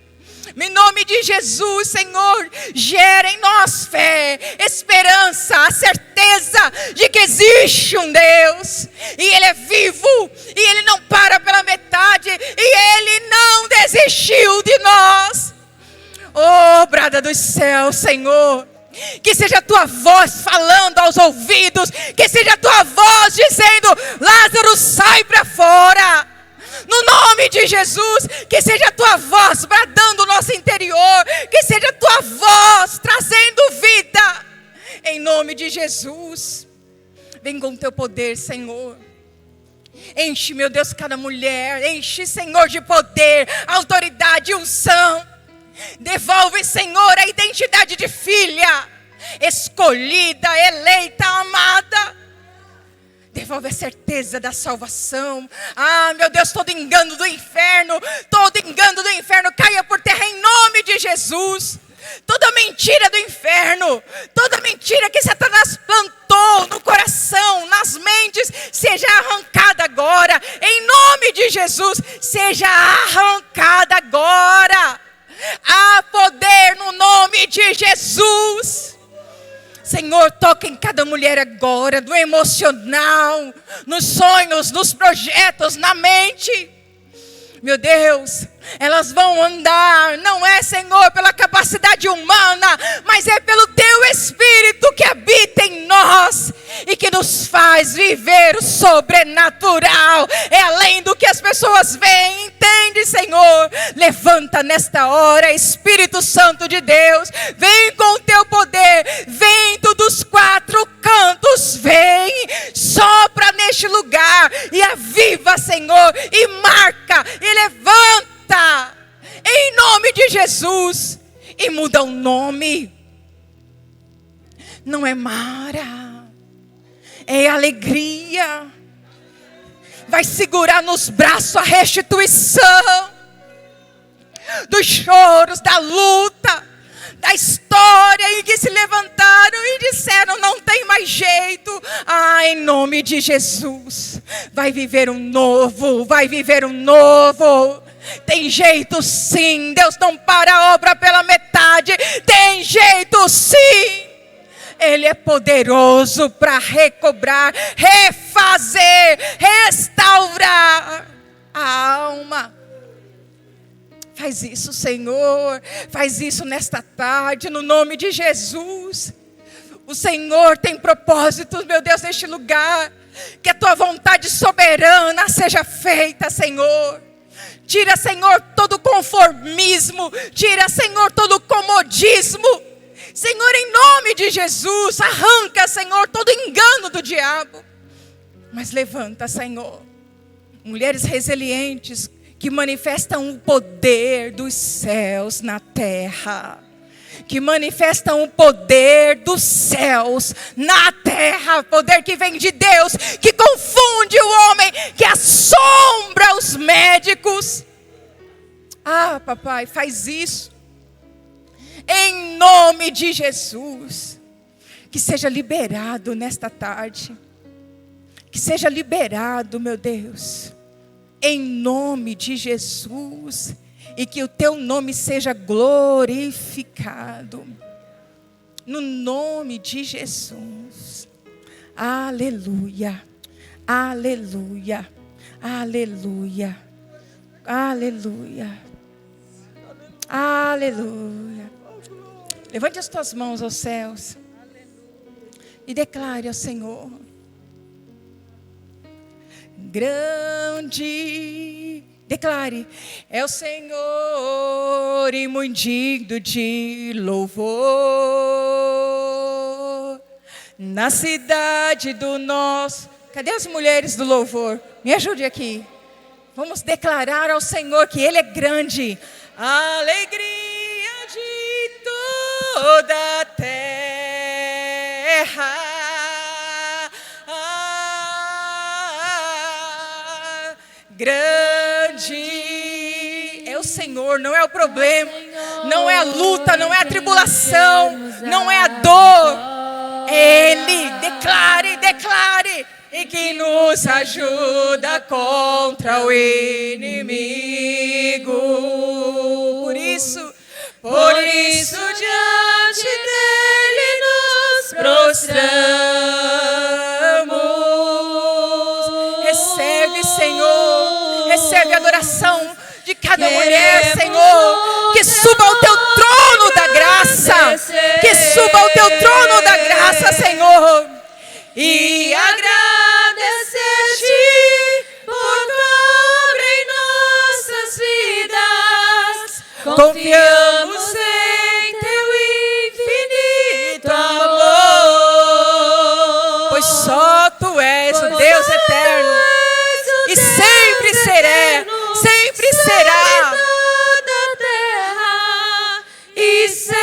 Em nome de Jesus, Senhor, gera em nós fé, esperança, a certeza de que existe um Deus. E Ele é vivo, e Ele não para pela metade, e Ele não desistiu de nós. Oh, brada dos céus, Senhor. Que seja a tua voz falando aos ouvidos. Que seja a tua voz dizendo: Lázaro, sai para fora. No nome de Jesus. Que seja a tua voz bradando o nosso interior. Que seja a tua voz trazendo vida. Em nome de Jesus. Vem com o teu poder, Senhor. Enche, meu Deus, cada mulher. Enche, Senhor, de poder, autoridade e unção. Devolve, Senhor, a identidade de filha, escolhida, eleita, amada. Devolve a certeza da salvação. Ah, meu Deus, todo engano do inferno caia por terra em nome de Jesus. Toda mentira do inferno, toda mentira que Satanás plantou no coração, nas mentes, seja arrancada agora. Em nome de Jesus, seja arrancada agora. Há poder no nome de Jesus. Senhor, toca em cada mulher agora, no emocional, nos sonhos, nos projetos, na mente. Meu Deus, elas vão andar, não é, Senhor, pela capacidade humana, mas é pelo Teu Espírito que habita em nós e que nos faz viver o sobrenatural. É além do que as pessoas veem, entende, Senhor? Levanta nesta hora, Espírito Santo de Deus, vem com o Teu poder, vento dos quatro cantos, vem, sopra neste lugar e aviva, Senhor, e marca, e levanta, em nome de Jesus, e muda o nome. Não é Mara, é alegria. Vai segurar nos braços a restituição dos choros, da luta, da história em que se levantaram e disseram: não tem mais jeito. Ah, em nome de Jesus, vai viver um novo, vai viver um novo. Tem jeito sim, Deus não para a obra pela metade, tem jeito sim. Ele é poderoso para recobrar, refazer, restaurar a alma. Faz isso, Senhor, faz isso nesta tarde, no nome de Jesus. O Senhor tem propósitos, meu Deus, neste lugar. Que a Tua vontade soberana seja feita, Senhor. Tira, Senhor, todo conformismo. Tira, Senhor, todo comodismo. Senhor, em nome de Jesus, arranca, Senhor, todo engano do diabo. Mas levanta, Senhor, mulheres resilientes que manifestam o poder dos céus na terra. Que manifestam o poder dos céus na terra. Poder que vem de Deus, que confunde o homem, que assombra os médicos. Ah, papai, faz isso. Em nome de Jesus. Que seja liberado nesta tarde. Que seja liberado, meu Deus. Em nome de Jesus. E que o Teu nome seja glorificado. No nome de Jesus. Aleluia. Aleluia. Aleluia. Aleluia. Aleluia. Levante as tuas mãos aos céus. E declare ao Senhor: grande Declare, é o Senhor e muito digno de louvor. Na cidade do nosso... Cadê as mulheres do louvor? Me ajude aqui. Vamos declarar ao Senhor que Ele é grande. A alegria de toda a terra. Grande é o Senhor, não é o problema, não é a luta, não é a tribulação, não é a dor. Ele, declare, e que nos ajuda contra o inimigo. Por isso diante dele nos prostramos. Recebe, Senhor, recebe a adoração de cada mulher, Senhor, que suba ao teu trono da graça, que suba ao teu trono da graça, Senhor, e agradecer-te por tua obra em nossas vidas. Confiamos em teu infinito amor, pois só tu és o Deus eterno e sempre será toda terra e céu.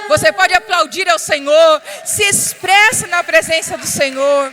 Você pode aplaudir ao Senhor, se expressa na presença do Senhor.